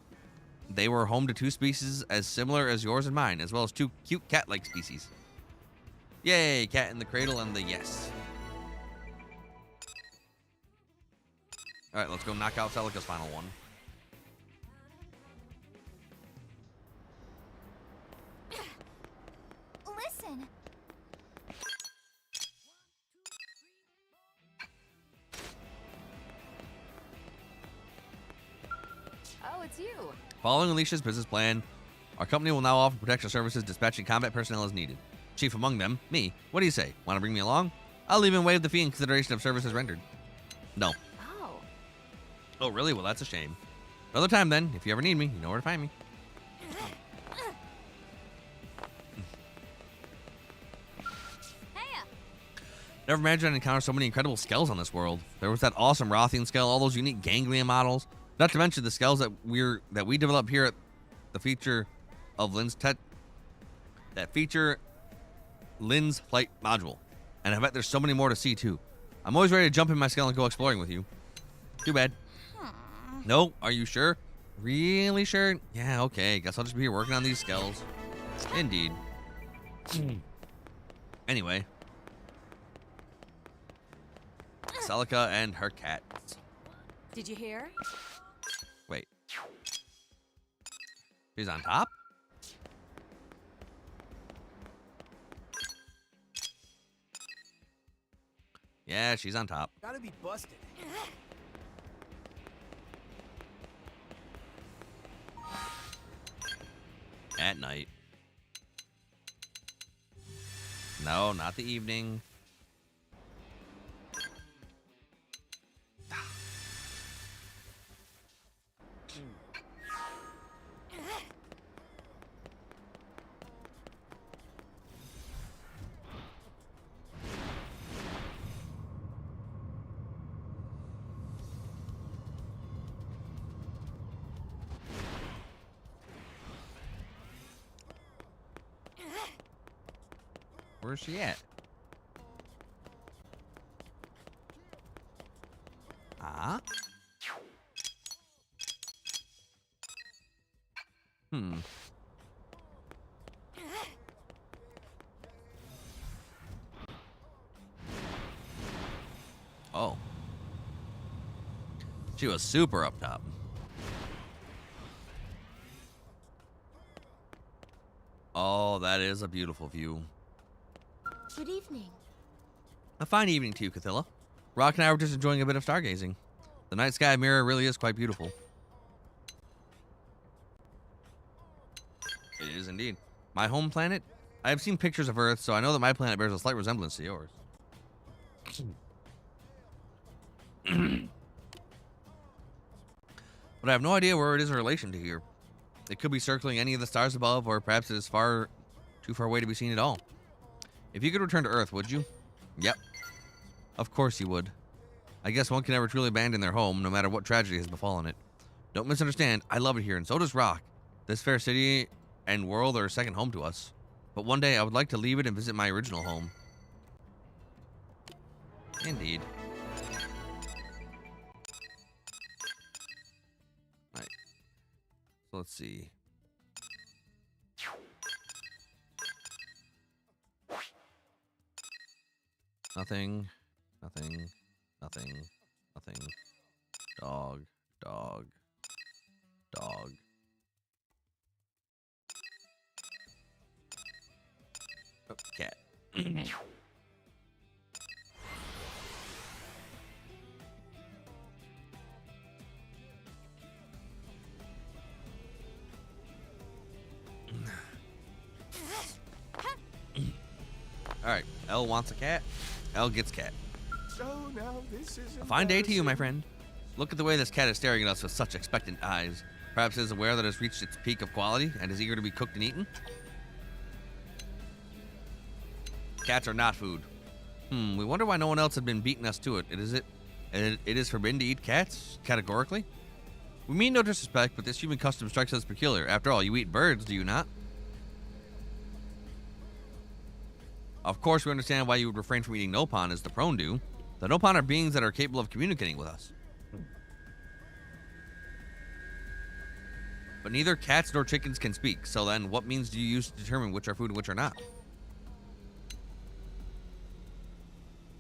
they were home to two species as similar as yours and mine, as well as two cute cat-like species. Yay, cat in the cradle and the yes. Alright, let's go knock out Celica's final one. Listen. Oh, it's you. Following Alicia's business plan, our company will now offer protection services dispatching combat personnel as needed. Chief among them, me. What do you say? Want to bring me along? I'll even waive the fee in consideration of services rendered. No. Oh. Oh, really? Well, that's a shame. Another time, then. If you ever need me, you know where to find me. Never imagined I'd encounter so many incredible skells on this world. There was that awesome Rothian skell, all those unique ganglion models. Not to mention the skells that we develop here at the feature of Lynn's Lynn's flight module. And I bet there's so many more to see too. I'm always ready to jump in my skell and go exploring with you. Too bad. No, are you sure? Really sure? Yeah, okay. Guess I'll just be here working on these skells. Indeed. Anyway. Celica and her cat. Did you hear? Wait. She's on top? Yeah, she's on top. Gotta be busted. At night. No, not the evening. Where's she at? Ah? Hmm. Oh. She was super up top. Oh, that is a beautiful view. Good evening. A fine evening to you, Cathilla. Rock and I were just enjoying a bit of stargazing. The night sky mirror really is quite beautiful. It is indeed. My home planet? I have seen pictures of Earth, so I know that my planet bears a slight resemblance to yours. But I have no idea where it is in relation to here. It could be circling any of the stars above, or perhaps it is too far away to be seen at all. If you could return to Earth, would you? Yep. Of course you would. I guess one can never truly abandon their home, no matter what tragedy has befallen it. Don't misunderstand, I love it here, and so does Rock. This fair city and world are a second home to us. But one day I would like to leave it and visit my original home. Indeed. Right. So let's see. Nothing. Nothing. Nothing. Nothing. Dog. Dog. Dog. Oh, cat. Alright, L wants a cat. L gets cat. So now this is A fine day to you, my friend. Look at the way this cat is staring at us with such expectant eyes. Perhaps it is aware that it has reached its peak of quality and is eager to be cooked and eaten? Cats are not food. We wonder why no one else had been beating us to it. It is forbidden to eat cats, categorically? We mean no disrespect, but this human custom strikes us as peculiar. After all, you eat birds, do you not? Of course, we understand why you would refrain from eating Nopon, as the prone do. The Nopon are beings that are capable of communicating with us. But neither cats nor chickens can speak, so then what means do you use to determine which are food and which are not?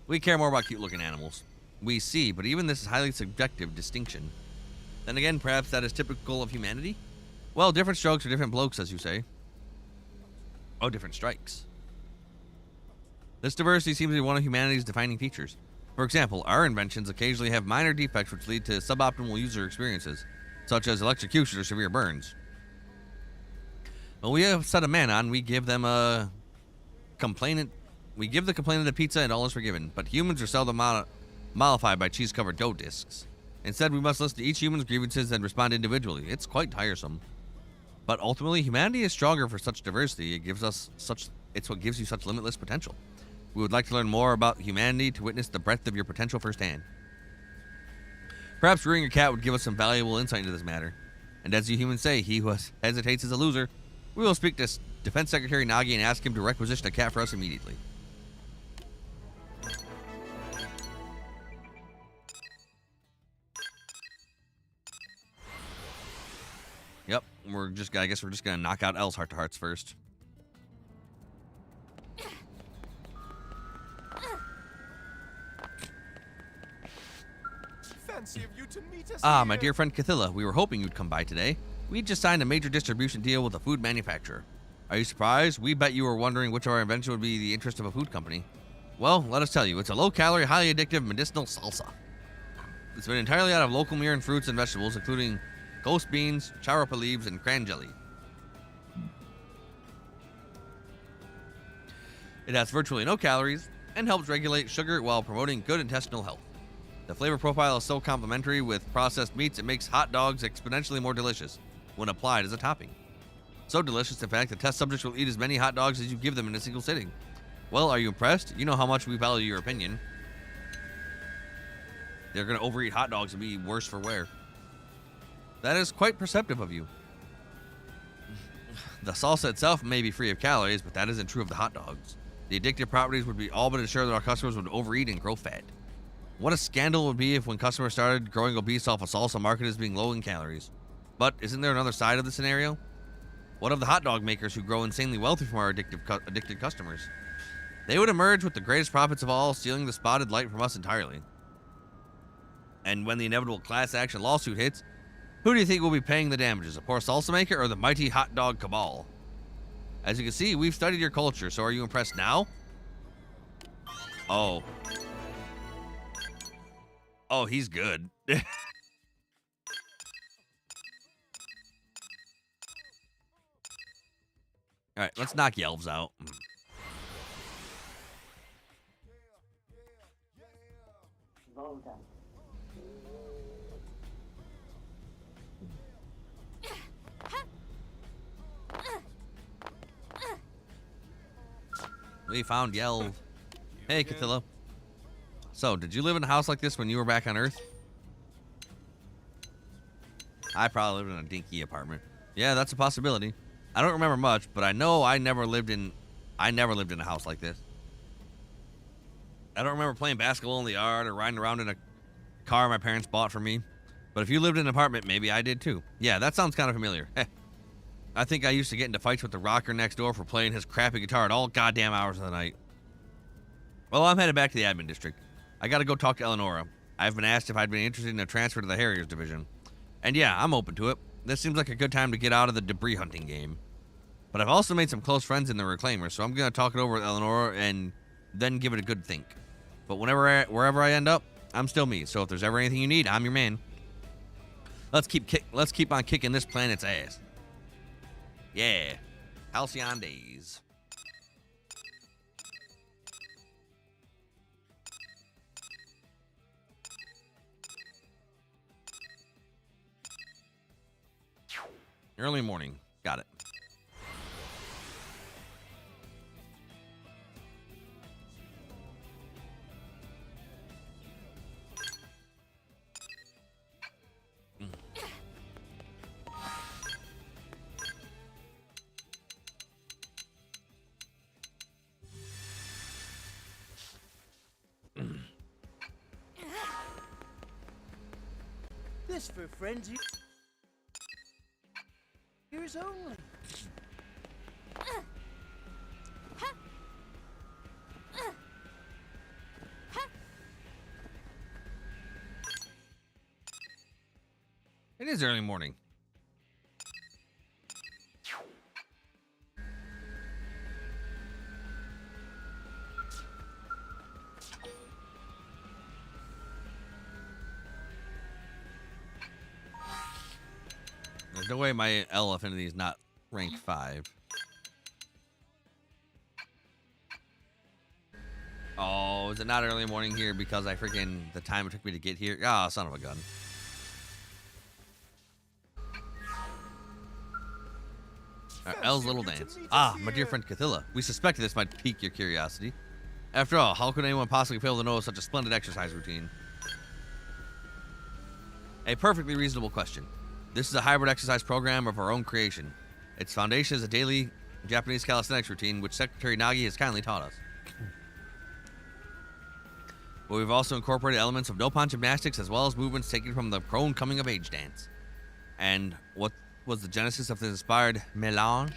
We care more about cute-looking animals. We see, but even this is highly subjective distinction. Then again, perhaps that is typical of humanity? Well, different strokes for different blokes, as you say. Oh, different strikes. This diversity seems to be one of humanity's defining features. For example, our inventions occasionally have minor defects which lead to suboptimal user experiences, such as electrocution or severe burns. When we have set a man on, we give them a complainant. We give the complainant a pizza and all is forgiven. But humans are seldom mollified by cheese-covered dough discs. Instead, we must listen to each human's grievances and respond individually. It's quite tiresome. But ultimately, humanity is stronger for such diversity. It's what gives you such limitless potential. We would like to learn more about humanity to witness the breadth of your potential firsthand. Perhaps rearing a cat would give us some valuable insight into this matter. And as you humans say, he who hesitates is a loser. We will speak to Defense Secretary Nagi and ask him to requisition a cat for us immediately. Yep, I guess we're just gonna knock out L's heart-to-hearts first. Fancy of you to meet us Ah, here. my dear friend Cathilla, we were hoping you'd come by today. We just signed a major distribution deal with a food manufacturer. Are you surprised? We bet you were wondering which of our invention would be the interest of a food company. Well, let us tell you, it's a low-calorie, highly addictive medicinal salsa. It's made entirely out of local Miran fruits and vegetables, including ghost beans, charopa leaves, and cran jelly. It has virtually no calories and helps regulate sugar while promoting good intestinal health. The flavor profile is so complementary with processed meats, it makes hot dogs exponentially more delicious when applied as a topping. So delicious, in fact, the test subjects will eat as many hot dogs as you give them in a single sitting. Well, are you impressed? You know how much we value your opinion. They're going to overeat hot dogs and be worse for wear. That is quite perceptive of you. The salsa itself may be free of calories, but that isn't true of the hot dogs. The addictive properties would be all but ensure that our customers would overeat and grow fat. What a scandal it would be if when customers started growing obese off a salsa marketed as being low in calories. But isn't there another side of the scenario? What of the hot dog makers who grow insanely wealthy from our addicted customers? They would emerge with the greatest profits of all, stealing the spotted light from us entirely. And when the inevitable class action lawsuit hits, who do you think will be paying the damages, a poor salsa maker or the mighty hot dog cabal? As you can see, we've studied your culture, so are you impressed now? Oh. Oh, he's good. Alright, let's knock Yelves out. We found Yelv. Hey, Cathilla. So, did you live in a house like this when you were back on Earth? I probably lived in a dinky apartment. Yeah, that's a possibility. I don't remember much, but I know I never lived in a house like this. I don't remember playing basketball in the yard or riding around in a car my parents bought for me. But if you lived in an apartment, maybe I did too. Yeah, that sounds kind of familiar. I think I used to get into fights with the rocker next door for playing his crappy guitar at all goddamn hours of the night. Well, I'm headed back to the admin district. I gotta go talk to Eleonora. I've been asked if I'd be interested in a transfer to the Harriers division. And yeah, I'm open to it. This seems like a good time to get out of the debris hunting game. But I've also made some close friends in the Reclaimers, so I'm gonna talk it over with Eleonora and then give it a good think. But wherever I end up, I'm still me. So if there's ever anything you need, I'm your man. Let's keep on kicking this planet's ass. Yeah. Halcyon days. Early morning. Got it. This for friends ears only. It is early morning. There's no way my L affinity is not ranked 5. Oh, is it not early morning here because I freaking the time it took me to get here? Ah, oh, son of a gun. L's little dance. Ah, my dear friend Cathilla. We suspected this might pique your curiosity. After all, how could anyone possibly fail to know such a splendid exercise routine? A perfectly reasonable question. This is a hybrid exercise program of our own creation. Its foundation is a daily Japanese calisthenics routine, which Secretary Nagi has kindly taught us. But we've also incorporated elements of Nippon gymnastics as well as movements taken from the prone coming of age dance. And what was the genesis of this inspired mélange?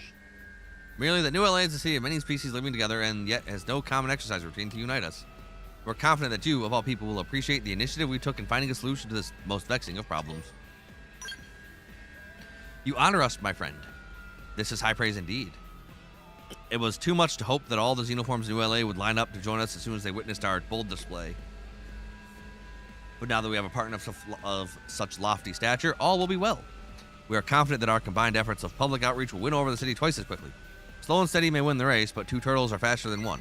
Merely that New LA is a city of many species living together and yet has no common exercise routine to unite us. We're confident that you, of all people, will appreciate the initiative we took in finding a solution to this most vexing of problems. You honor us, my friend. This is high praise indeed. It was too much to hope that all the Xenoforms in New LA would line up to join us as soon as they witnessed our bold display. But now that we have a partner of such lofty stature, all will be well. We are confident that our combined efforts of public outreach will win over the city twice as quickly. Slow and steady may win the race, but 2 turtles are faster than 1.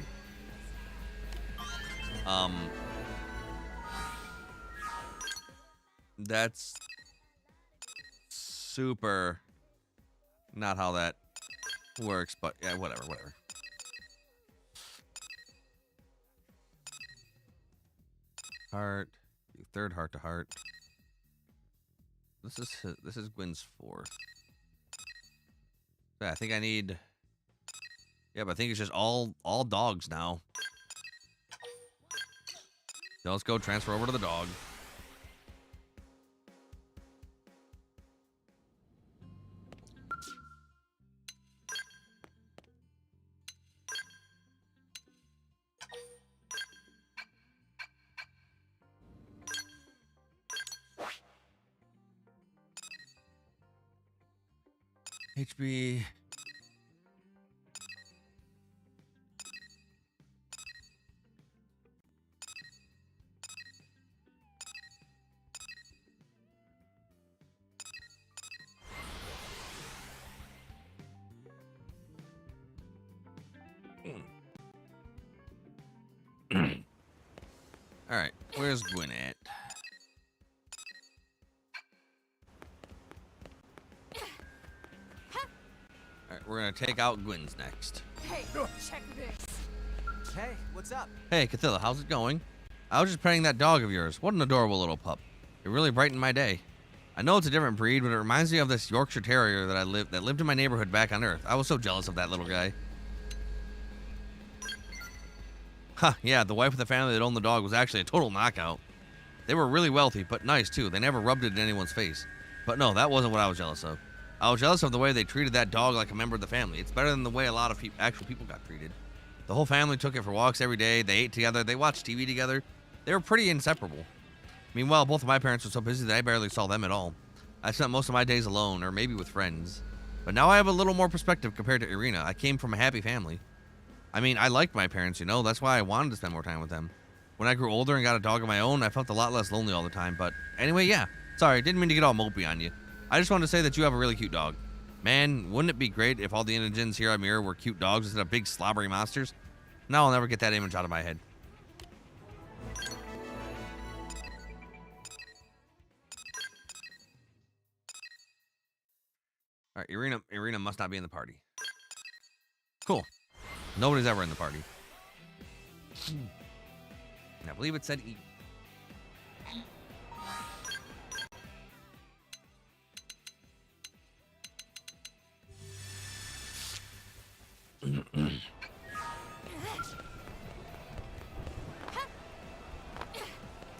That's super not how that works, but yeah, whatever. Heart, 3rd heart to heart. This is Gwen's 4th. Yeah, I think I need. Yeah, but I think it's just all dogs now. So let's go transfer over to the dog. HB. All right, where's Gwen at? All right, we're gonna take out Gwen's next. Hey, check this. Hey, what's up? Hey, Cathilla, how's it going? I was just petting that dog of yours. What an adorable little pup. It really brightened my day. I know it's a different breed, but it reminds me of this Yorkshire Terrier that lived in my neighborhood back on Earth. I was so jealous of that little guy. Huh, yeah, the wife of the family that owned the dog was actually a total knockout. They were really wealthy, but nice too. They never rubbed it in anyone's face. But no, that wasn't what I was jealous of. I was jealous of the way they treated that dog like a member of the family. It's better than the way a lot of actual people got treated. The whole family took it for walks every day. They ate together. They watched TV together. They were pretty inseparable. Meanwhile, both of my parents were so busy that I barely saw them at all. I spent most of my days alone, or maybe with friends. But now I have a little more perspective compared to Irina. I came from a happy family. I mean, I liked my parents, you know. That's why I wanted to spend more time with them. When I grew older and got a dog of my own, I felt a lot less lonely all the time. But anyway, yeah. Sorry, didn't mean to get all mopey on you. I just wanted to say that you have a really cute dog. Man, wouldn't it be great if all the indigents here on Mirror were cute dogs instead of big slobbery monsters? Now I'll never get that image out of my head. All right, Irina must not be in the party. Cool. Nobody's ever in the party. I believe it said eat.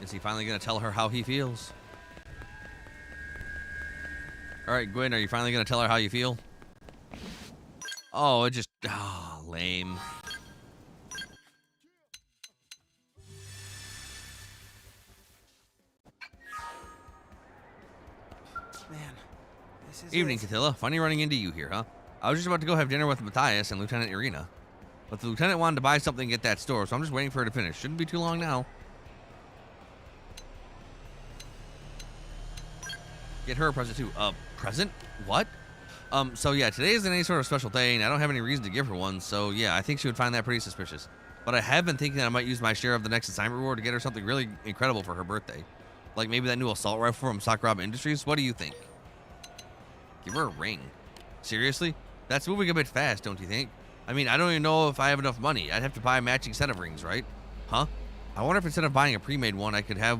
Is he finally going to tell her how he feels? All right, Gwen, are you finally going to tell her how you feel? Oh, it just... Ah, lame. Man, this is Evening, it. Catilla. Funny running into you here, huh? I was just about to go have dinner with Matthias and Lieutenant Irina. But the lieutenant wanted to buy something at that store, so I'm just waiting for her to finish. Shouldn't be too long now. Get her a present, too. Present? What? So yeah, today isn't any sort of special day, and I don't have any reason to give her one, so yeah, I think she would find that pretty suspicious. But I have been thinking that I might use my share of the next assignment reward to get her something really incredible for her birthday. Like maybe that new assault rifle from Sakuraba Industries? What do you think? Give her a ring. Seriously? That's moving a bit fast, don't you think? I mean, I don't even know if I have enough money. I'd have to buy a matching set of rings, right? Huh? I wonder if instead of buying a pre-made one, I could have...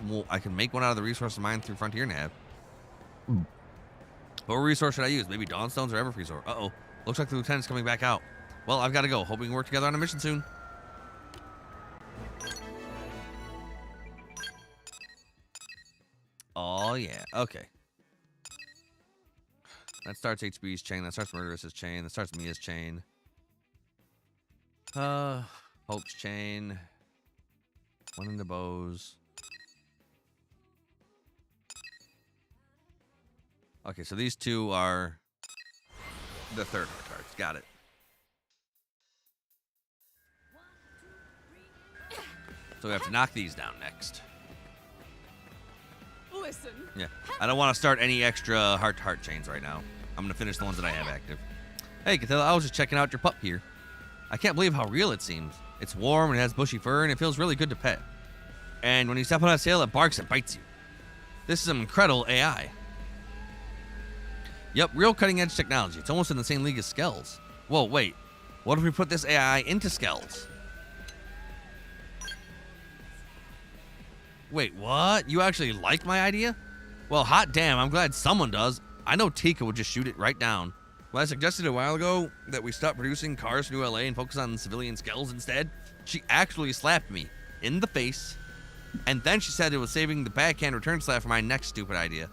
Well, I could make one out of the resources mined through Frontier Nav. What resource should I use? Maybe Dawnstones or Everfreeze ore? Uh-oh. Looks like the lieutenant's coming back out. Well, I've got to go. Hope we can work together on a mission soon. Oh, yeah. Okay. That starts HB's chain. That starts Murderous's chain. That starts Mia's chain. Hope's chain. One in the bows. Okay, so these two are the third cards. Got it. So we have to knock these down next. Listen. Yeah, I don't want to start any extra heart-to-heart chains right now. I'm going to finish the ones that I have active. Hey, Cathilla, I was just checking out your pup here. I can't believe how real it seems. It's warm and it has bushy fur and it feels really good to pet. And when you step on its tail, it barks and bites you. This is some incredible AI. Yep, real cutting-edge technology. It's almost in the same league as Skells. Whoa, wait. What if we put this AI into Skells? Wait, what? You actually like my idea? Well, hot damn, I'm glad someone does. I know Tika would just shoot it right down. When I suggested a while ago that we stop producing cars for New LA and focus on civilian Skells instead, she actually slapped me in the face. And then she said it was saving the backhand return slap for my next stupid idea.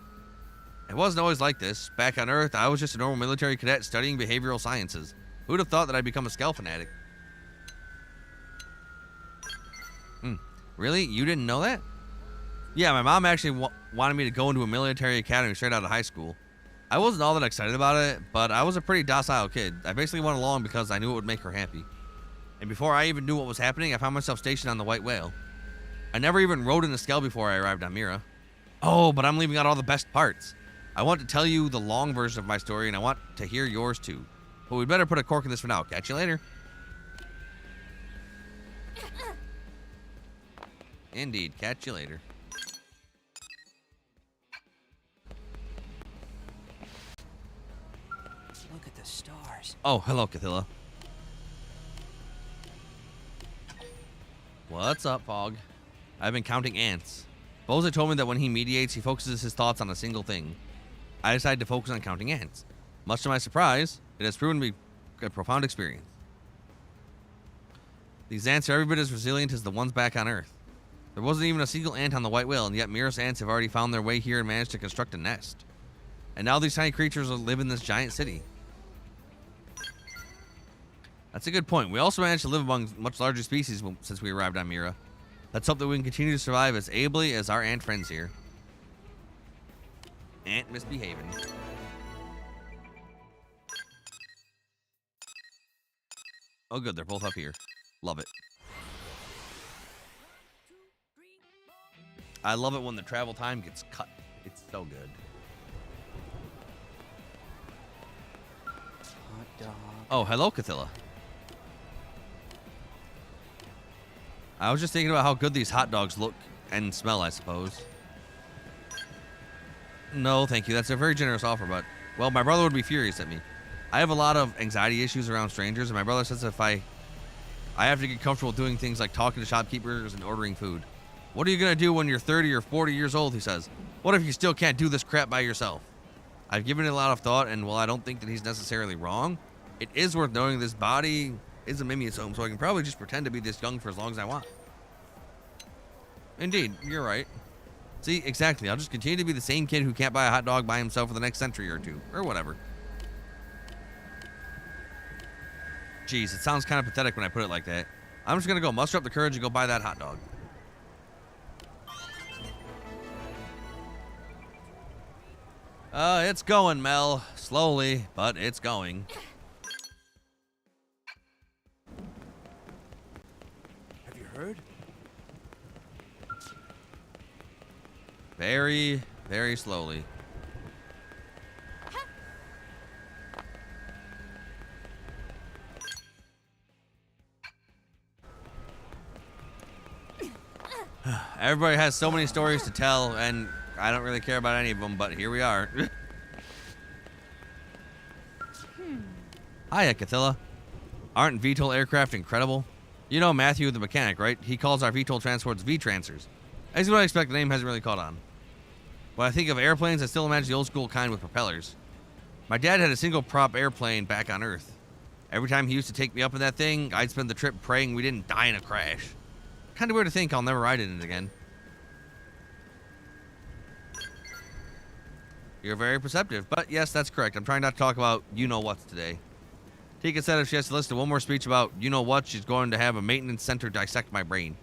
It wasn't always like this. Back on Earth, I was just a normal military cadet studying behavioral sciences. Who'd have thought that I'd become a Skell fanatic? Really? You didn't know that? Yeah, my mom actually wanted me to go into a military academy straight out of high school. I wasn't all that excited about it, but I was a pretty docile kid. I basically went along because I knew it would make her happy. And before I even knew what was happening, I found myself stationed on the White Whale. I never even rode in a Skell before I arrived on Mira. Oh, but I'm leaving out all the best parts. I want to tell you the long version of my story, and I want to hear yours too. But we'd better put a cork in this for now. Catch you later. Indeed, catch you later. Look at the stars. Oh, hello, Cathilla. What's up, Fog? I've been counting ants. Boza told me that when he mediates, he focuses his thoughts on a single thing. I decided to focus on counting ants. Much to my surprise, it has proven to be a profound experience. These ants are every bit as resilient as the ones back on Earth. There wasn't even a single ant on the White Whale, and yet Mira's ants have already found their way here and managed to construct a nest. And now these tiny creatures live in this giant city. That's a good point. We also managed to live among much larger species since we arrived on Mira. Let's hope that we can continue to survive as ably as our ant friends here. Ant misbehaving. Oh, good. They're both up here. Love it. I love it when the travel time gets cut. It's so good. Hot dog. Oh, hello, Cathilla. I was just thinking about how good these hot dogs look and smell, I suppose. No, thank you. That's a very generous offer, but, well, my brother would be furious at me. I have a lot of anxiety issues around strangers, and my brother says if I have to get comfortable doing things like talking to shopkeepers and ordering food. What are you going to do when you're 30 or 40 years old, he says. What if you still can't do this crap by yourself? I've given it a lot of thought, and while I don't think that he's necessarily wrong, it is worth knowing this body is a mimiosome, so I can probably just pretend to be this young for as long as I want. Indeed, you're right. See, exactly. I'll just continue to be the same kid who can't buy a hot dog by himself for the next century or two, or whatever. Jeez, it sounds kind of pathetic when I put it like that. I'm just going to go muster up the courage and go buy that hot dog. It's going, Mel. Slowly, but it's going. Have you heard? Very, very slowly. Everybody has so many stories to tell, and I don't really care about any of them, but here we are. Hiya, Cathilla. Aren't VTOL aircraft incredible? You know Matthew, the mechanic, right? He calls our VTOL transports V-Trancers. As you would expect, the name hasn't really caught on. When I think of airplanes, I still imagine the old school kind with propellers. My dad had a single prop airplane back on Earth. Every time he used to take me up in that thing, I'd spend the trip praying we didn't die in a crash. Kind of weird to think I'll never ride in it again. You're very perceptive, but yes, that's correct. I'm trying not to talk about you-know-what's today. Tika said if she has to listen to one more speech about you-know-what, she's going to have a maintenance center dissect my brain.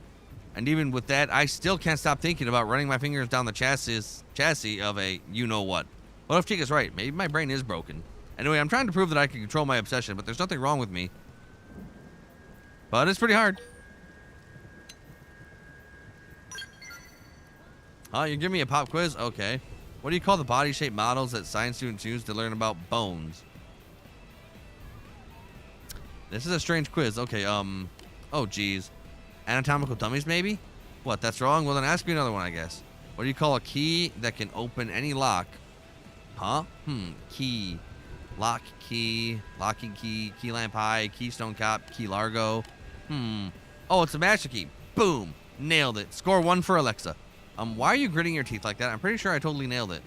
And even with that, I still can't stop thinking about running my fingers down the chassis of a you-know-what. What if Tika's right? Maybe my brain is broken. Anyway, I'm trying to prove that I can control my obsession, but there's nothing wrong with me. But it's pretty hard. Oh, you're giving me a pop quiz? Okay. What do you call the body-shaped models that science students use to learn about bones? This is a strange quiz. Okay, oh, geez. Anatomical dummies, maybe? What, that's wrong? Well, then ask me another one, I guess. What do you call a key that can open any lock? Huh? Key. Lock key. Locking key. Key lamp high. Keystone cop. Key Largo. Oh, it's a master key. Boom. Nailed it. Score 1 for Alexa. Why are you gritting your teeth like that? I'm pretty sure I totally nailed it.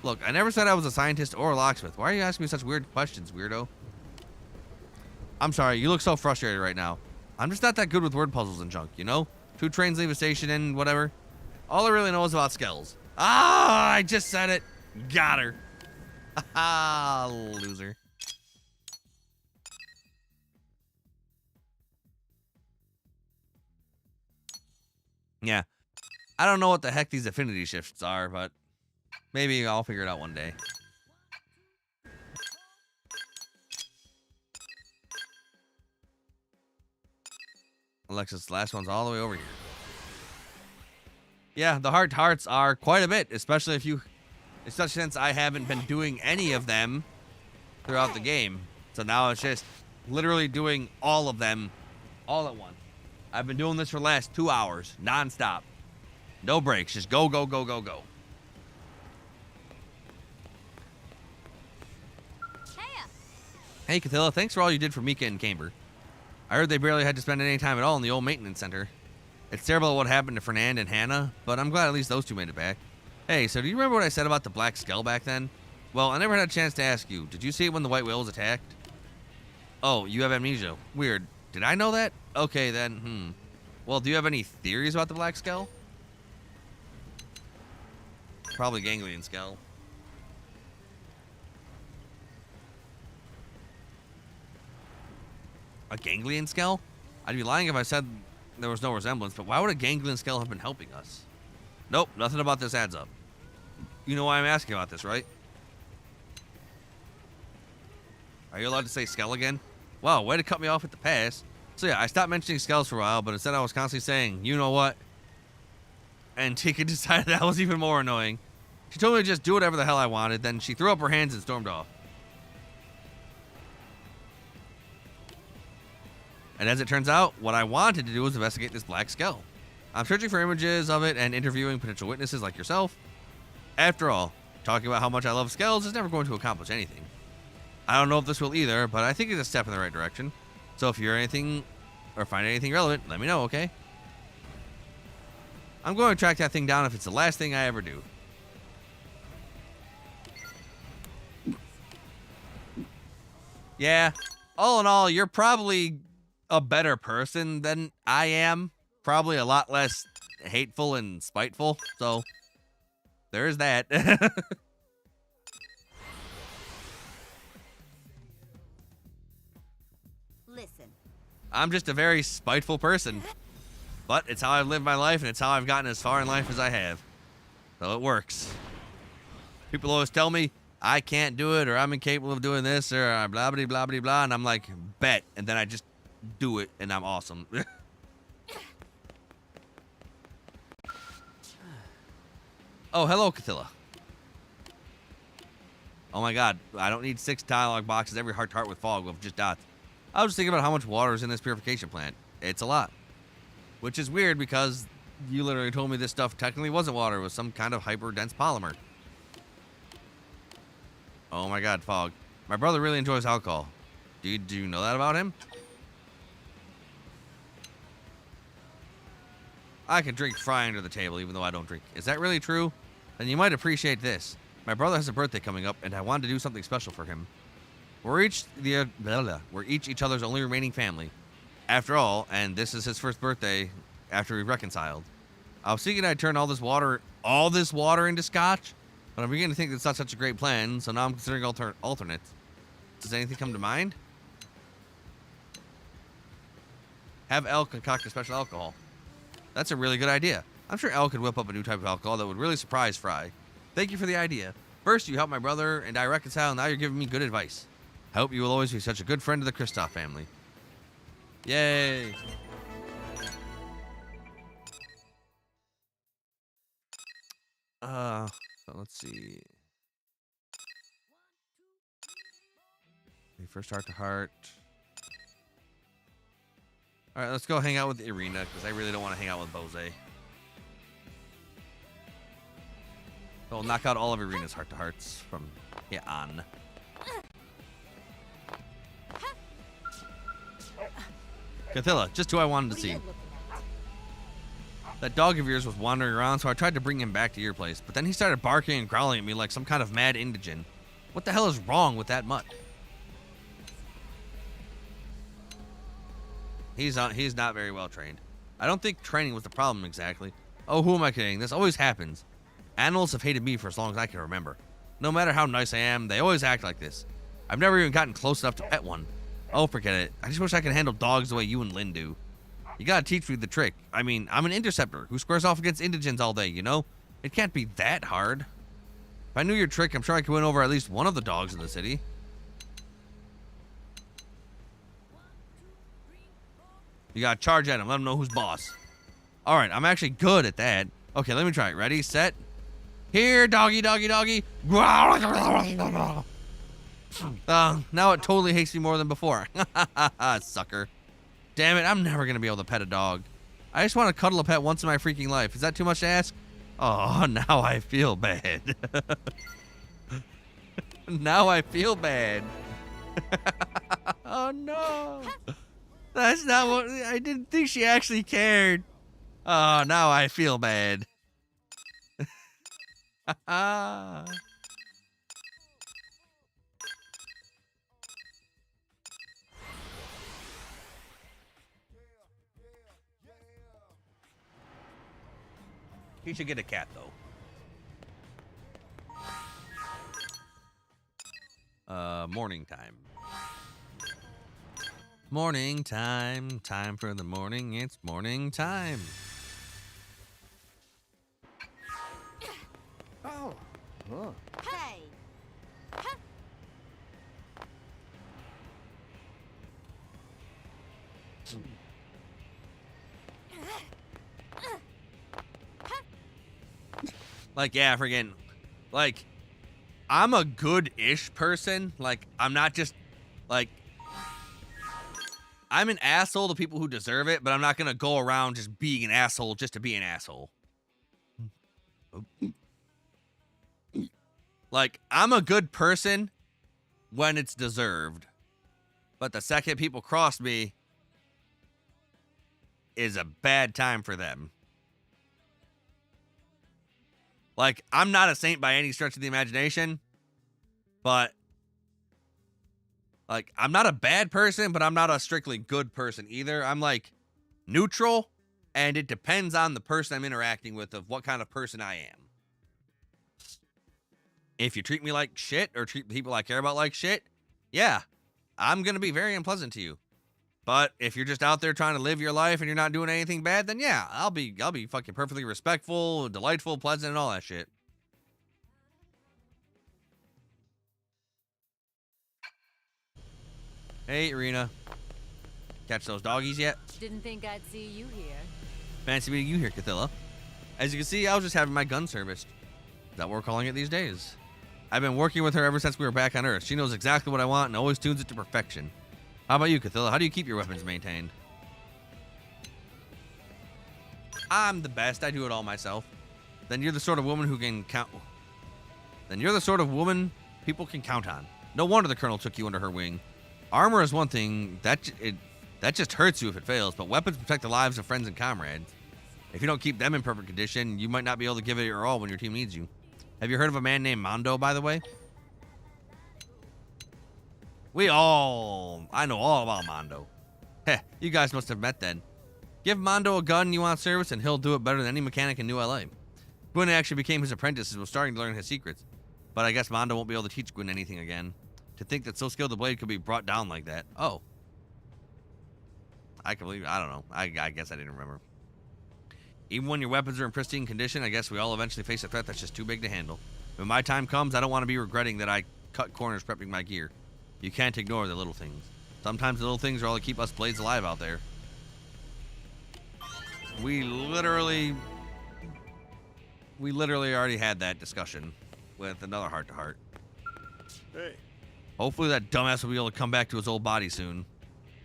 Look, I never said I was a scientist or a locksmith. Why are you asking me such weird questions, weirdo? I'm sorry, you look so frustrated right now. I'm just not that good with word puzzles and junk, you know? 2 trains leave a station and whatever. All I really know is about skells. Ah, I just said it. Got her. Ah, loser. Yeah. I don't know what the heck these affinity shifts are, but maybe I'll figure it out one day. Alexis, the last one's all the way over here. Yeah, the hearts are quite a bit, especially since I haven't been doing any of them throughout the game. So now it's just literally doing all of them all at once. I've been doing this for the last 2 hours, non-stop. No breaks, just go, go, go, go, go. Hey, Cathilla, thanks for all you did for Mika and Camber. I heard they barely had to spend any time at all in the old maintenance center. It's terrible what happened to Fernand and Hannah, but I'm glad at least those two made it back. Hey, so do you remember what I said about the black skull back then? Well, I never had a chance to ask you. Did you see it when the white whale was attacked? Oh, you have amnesia. Weird. Did I know that? Okay, then, Well, do you have any theories about the black skull? Probably ganglion skull. A ganglion skull? I'd be lying if I said there was no resemblance, but why would a ganglion skull have been helping us? Nope, nothing about this adds up. You know why I'm asking about this, right? Are you allowed to say skull again? Wow, way to cut me off at the pass. So yeah, I stopped mentioning skulls for a while, but instead I was constantly saying, you know what? And Tika decided that was even more annoying. She told me to just do whatever the hell I wanted, then she threw up her hands and stormed off. And as it turns out, what I wanted to do was investigate this black skull. I'm searching for images of it and interviewing potential witnesses like yourself. After all, talking about how much I love skulls is never going to accomplish anything. I don't know if this will either, but I think it's a step in the right direction. So if you hear anything or find anything relevant, let me know, okay? I'm going to track that thing down if it's the last thing I ever do. Yeah, all in all, you're probably a better person than I am. Probably a lot less hateful and spiteful. So there's that. Listen. I'm just a very spiteful person. But it's how I've lived my life, and it's how I've gotten as far in life as I have. So it works. People always tell me I can't do it, or I'm incapable of doing this, or blah, blah, blah, blah, blah. And I'm like, bet. And then I just do it, and I'm awesome. Oh, hello, Cathilla. Oh my god, I don't need 6 dialogue boxes every heart-to-heart with fog with just dots. I was just thinking about how much water is in this purification plant. It's a lot. Which is weird because you literally told me this stuff technically wasn't water. It was some kind of hyper-dense polymer. Oh my god, Fog. My brother really enjoys alcohol. Do you know that about him? I can drink fry under the table even though I don't drink. Is that really true? Then you might appreciate this. My brother has a birthday coming up and I wanted to do something special for him. We're each each other's only remaining family. After all, and this is his first birthday after we reconciled. I was thinking I'd turn all this water into scotch, but I'm beginning to think that's not such a great plan, so now I'm considering alternates. Does anything come to mind? Have Elle concoct a special alcohol. That's a really good idea. I'm sure Elle could whip up a new type of alcohol that would really surprise Fry. Thank you for the idea. First, you helped my brother and I reconcile, now you're giving me good advice. I hope you will always be such a good friend to the Kristoff family. Yay! So let's see. Okay, first heart to heart. Alright, let's go hang out with Irina, because I really don't want to hang out with Bose. So we'll knock out all of Irina's heart to hearts from here on. Cathilla, just who I wanted to see. That dog of yours was wandering around, so I tried to bring him back to your place, but then he started barking and growling at me like some kind of mad indigent. What the hell is wrong with that mutt? He's not very well trained. I don't think training was the problem exactly. Oh, who am I kidding? This always happens. Animals have hated me for as long as I can remember. No matter how nice I am, they always act like this. I've never even gotten close enough to pet one. Oh, forget it. I just wish I could handle dogs the way you and Lynn do. You gotta teach me the trick. I mean, I'm an interceptor who squares off against indigents all day, you know? It can't be that hard. If I knew your trick, I'm sure I could win over at least one of the dogs in the city. You gotta charge at him, let him know who's boss. Alright, I'm actually good at that. Okay, let me try it. Ready, set. Here, doggy, doggy, doggy. Now it totally hates me more than before. Sucker. Damn it, I'm never gonna be able to pet a dog. I just want to cuddle a pet once in my freaking life. Is that too much to ask? Oh, now I feel bad. Now I feel bad. Oh no. That's not what I didn't think she actually cared. Oh, now I feel bad. He should get a cat, though. Morning time. Morning time. Time for the morning. It's morning time. Oh. Huh. Hey. Like, yeah, friggin'. Like, I'm a good-ish person. Like, I'm not just, like, I'm an asshole to people who deserve it, but I'm not gonna go around just being an asshole just to be an asshole. Like, I'm a good person when it's deserved. But the second people cross me is a bad time for them. Like, I'm not a saint by any stretch of the imagination, but, like, I'm not a bad person, but I'm not a strictly good person either. I'm, like, neutral, and it depends on the person I'm interacting with of what kind of person I am. If you treat me like shit or treat the people I care about like shit, yeah, I'm going to be very unpleasant to you. But if you're just out there trying to live your life and you're not doing anything bad, then yeah, I'll be fucking perfectly respectful, delightful, pleasant, and all that shit. Hey, Irina. Catch those doggies yet? Didn't think I'd see you here. Fancy meeting you here, Cathilla. As you can see, I was just having my gun serviced. Is that what we're calling it these days? I've been working with her ever since we were back on Earth. She knows exactly what I want and always tunes it to perfection. How about you, Cathilla? How do you keep your weapons maintained? I'm the best. I do it all myself. Then you're the sort of woman who can count. Then you're the sort of woman people can count on. No wonder the Colonel took you under her wing. Armor is one thing. That just hurts you if it fails, but weapons protect the lives of friends and comrades. If you don't keep them in perfect condition, you might not be able to give it your all when your team needs you. Have you heard of a man named Mondo, by the way? I know all about Mondo. Heh, you guys must have met then. Give Mondo a gun you want service and he'll do it better than any mechanic in New LA. Gwyn actually became his apprentice and was starting to learn his secrets. But I guess Mondo won't be able to teach Gwyn anything again. To think that so skilled a blade could be brought down like that. Oh. I can believe, I don't know. I guess I didn't remember. Even when your weapons are in pristine condition, I guess we all eventually face a threat that's just too big to handle. When my time comes, I don't want to be regretting that I cut corners prepping my gear. You can't ignore the little things. Sometimes the little things are all that keep us blades alive out there. We literally already had that discussion with another heart-to-heart. Hey. Hopefully that dumbass will be able to come back to his old body soon.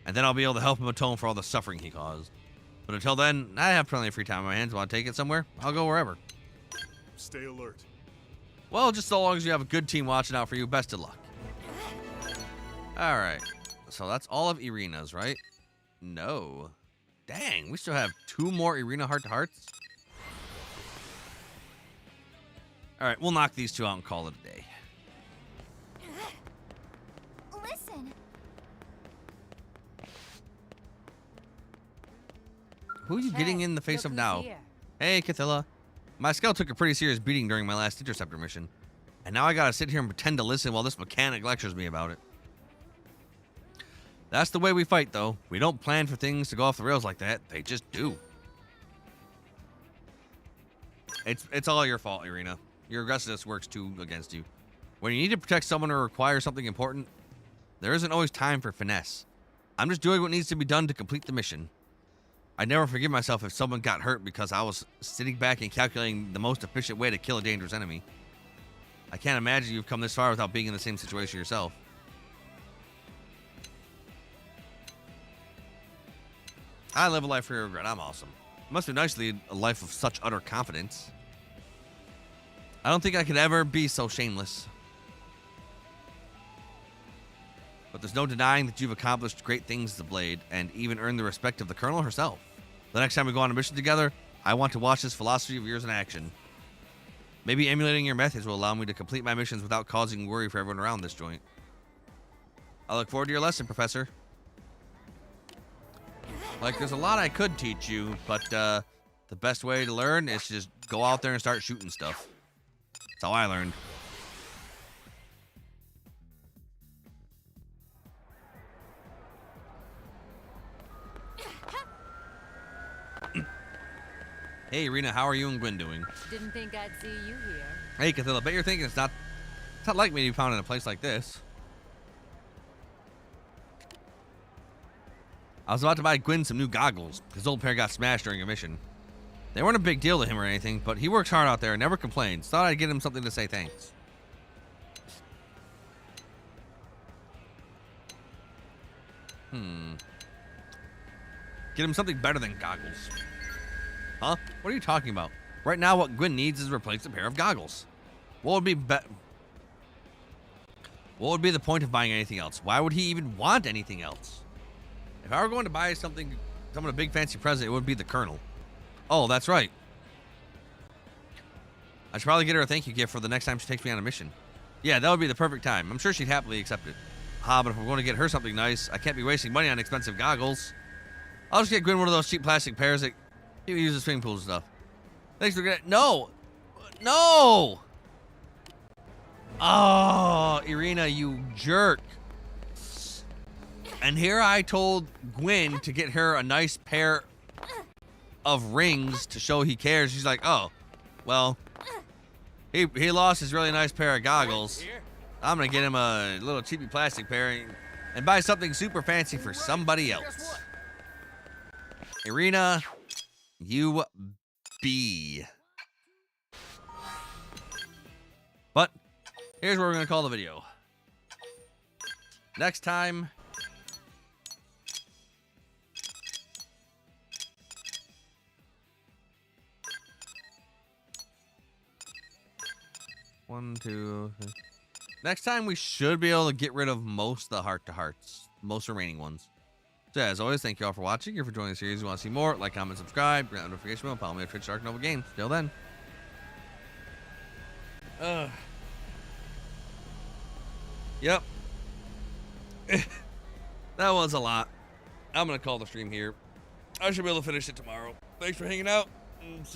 And then I'll be able to help him atone for all the suffering he caused. But until then, I have plenty of free time on my hands. Want to take it somewhere? I'll go wherever. Stay alert. Well, just so long as you have a good team watching out for you, best of luck. Alright. So that's all of Irina's, right? No. Dang, we still have 2 more Irina heart-to-hearts? Alright, we'll knock these 2 out and call it a day. Listen. Who are you getting in the face Look of who's now? here. Hey, Cathilla. My scout took a pretty serious beating during my last interceptor mission. And now I gotta sit here and pretend to listen while this mechanic lectures me about it. That's the way we fight, though. We don't plan for things to go off the rails like that. They just do. It's all your fault, Irina. Your aggressiveness works too against you. When you need to protect someone or require something important, there isn't always time for finesse. I'm just doing what needs to be done to complete the mission. I'd never forgive myself if someone got hurt because I was sitting back and calculating the most efficient way to kill a dangerous enemy. I can't imagine you've come this far without being in the same situation yourself. I live a life free of regret. I'm awesome. It must be nice to lead a life of such utter confidence. I don't think I could ever be so shameless. But there's no denying that you've accomplished great things as a blade, and even earned the respect of the Colonel herself. The next time we go on a mission together, I want to watch this philosophy of yours in action. Maybe emulating your methods will allow me to complete my missions without causing worry for everyone around this joint. I look forward to your lesson, Professor. Like, there's a lot I could teach you, but the best way to learn is to just go out there and start shooting stuff. That's how I learned. Hey, Irina, how are you and Gwen doing? Didn't think I'd see you here. Hey, Cathilla, bet you're thinking it's not like me to be found in a place like this. I was about to buy Gwen some new goggles. His old pair got smashed during a mission. They weren't a big deal to him or anything, but he works hard out there and never complains. Thought I'd get him something to say thanks. Get him something better than goggles. Huh? What are you talking about? Right now, what Gwen needs is to replace a pair of goggles. What would be the point of buying anything else? Why would he even want anything else? If I were going to buy someone a big fancy present, it would be the Colonel. Oh, that's right. I should probably get her a thank you gift for the next time she takes me on a mission. Yeah, that would be the perfect time. I'm sure she'd happily accept it. But if we're going to get her something nice, I can't be wasting money on expensive goggles. I'll just get Gwen one of those cheap plastic pairs that you use in swimming pools and stuff. Thanks for getting... No! No! Oh, Irina, you jerk. And here I told Gwen to get her a nice pair of rings to show he cares. She's like, oh, well, he lost his really nice pair of goggles. I'm going to get him a little cheapy plastic pair and buy something super fancy for somebody else. Irina, you be. But here's where we're going to call the video. Next time. One, two, three. Next time we should be able to get rid of most of the heart-to-hearts. Most remaining ones. So as always, thank you all for watching. If you're enjoying the series, you want to see more, like, comment, subscribe, grab the notification bell, follow me on Twitch, Dark Nova Games. Till then. Yep. That was a lot. I'm going to call the stream here. I should be able to finish it tomorrow. Thanks for hanging out. And see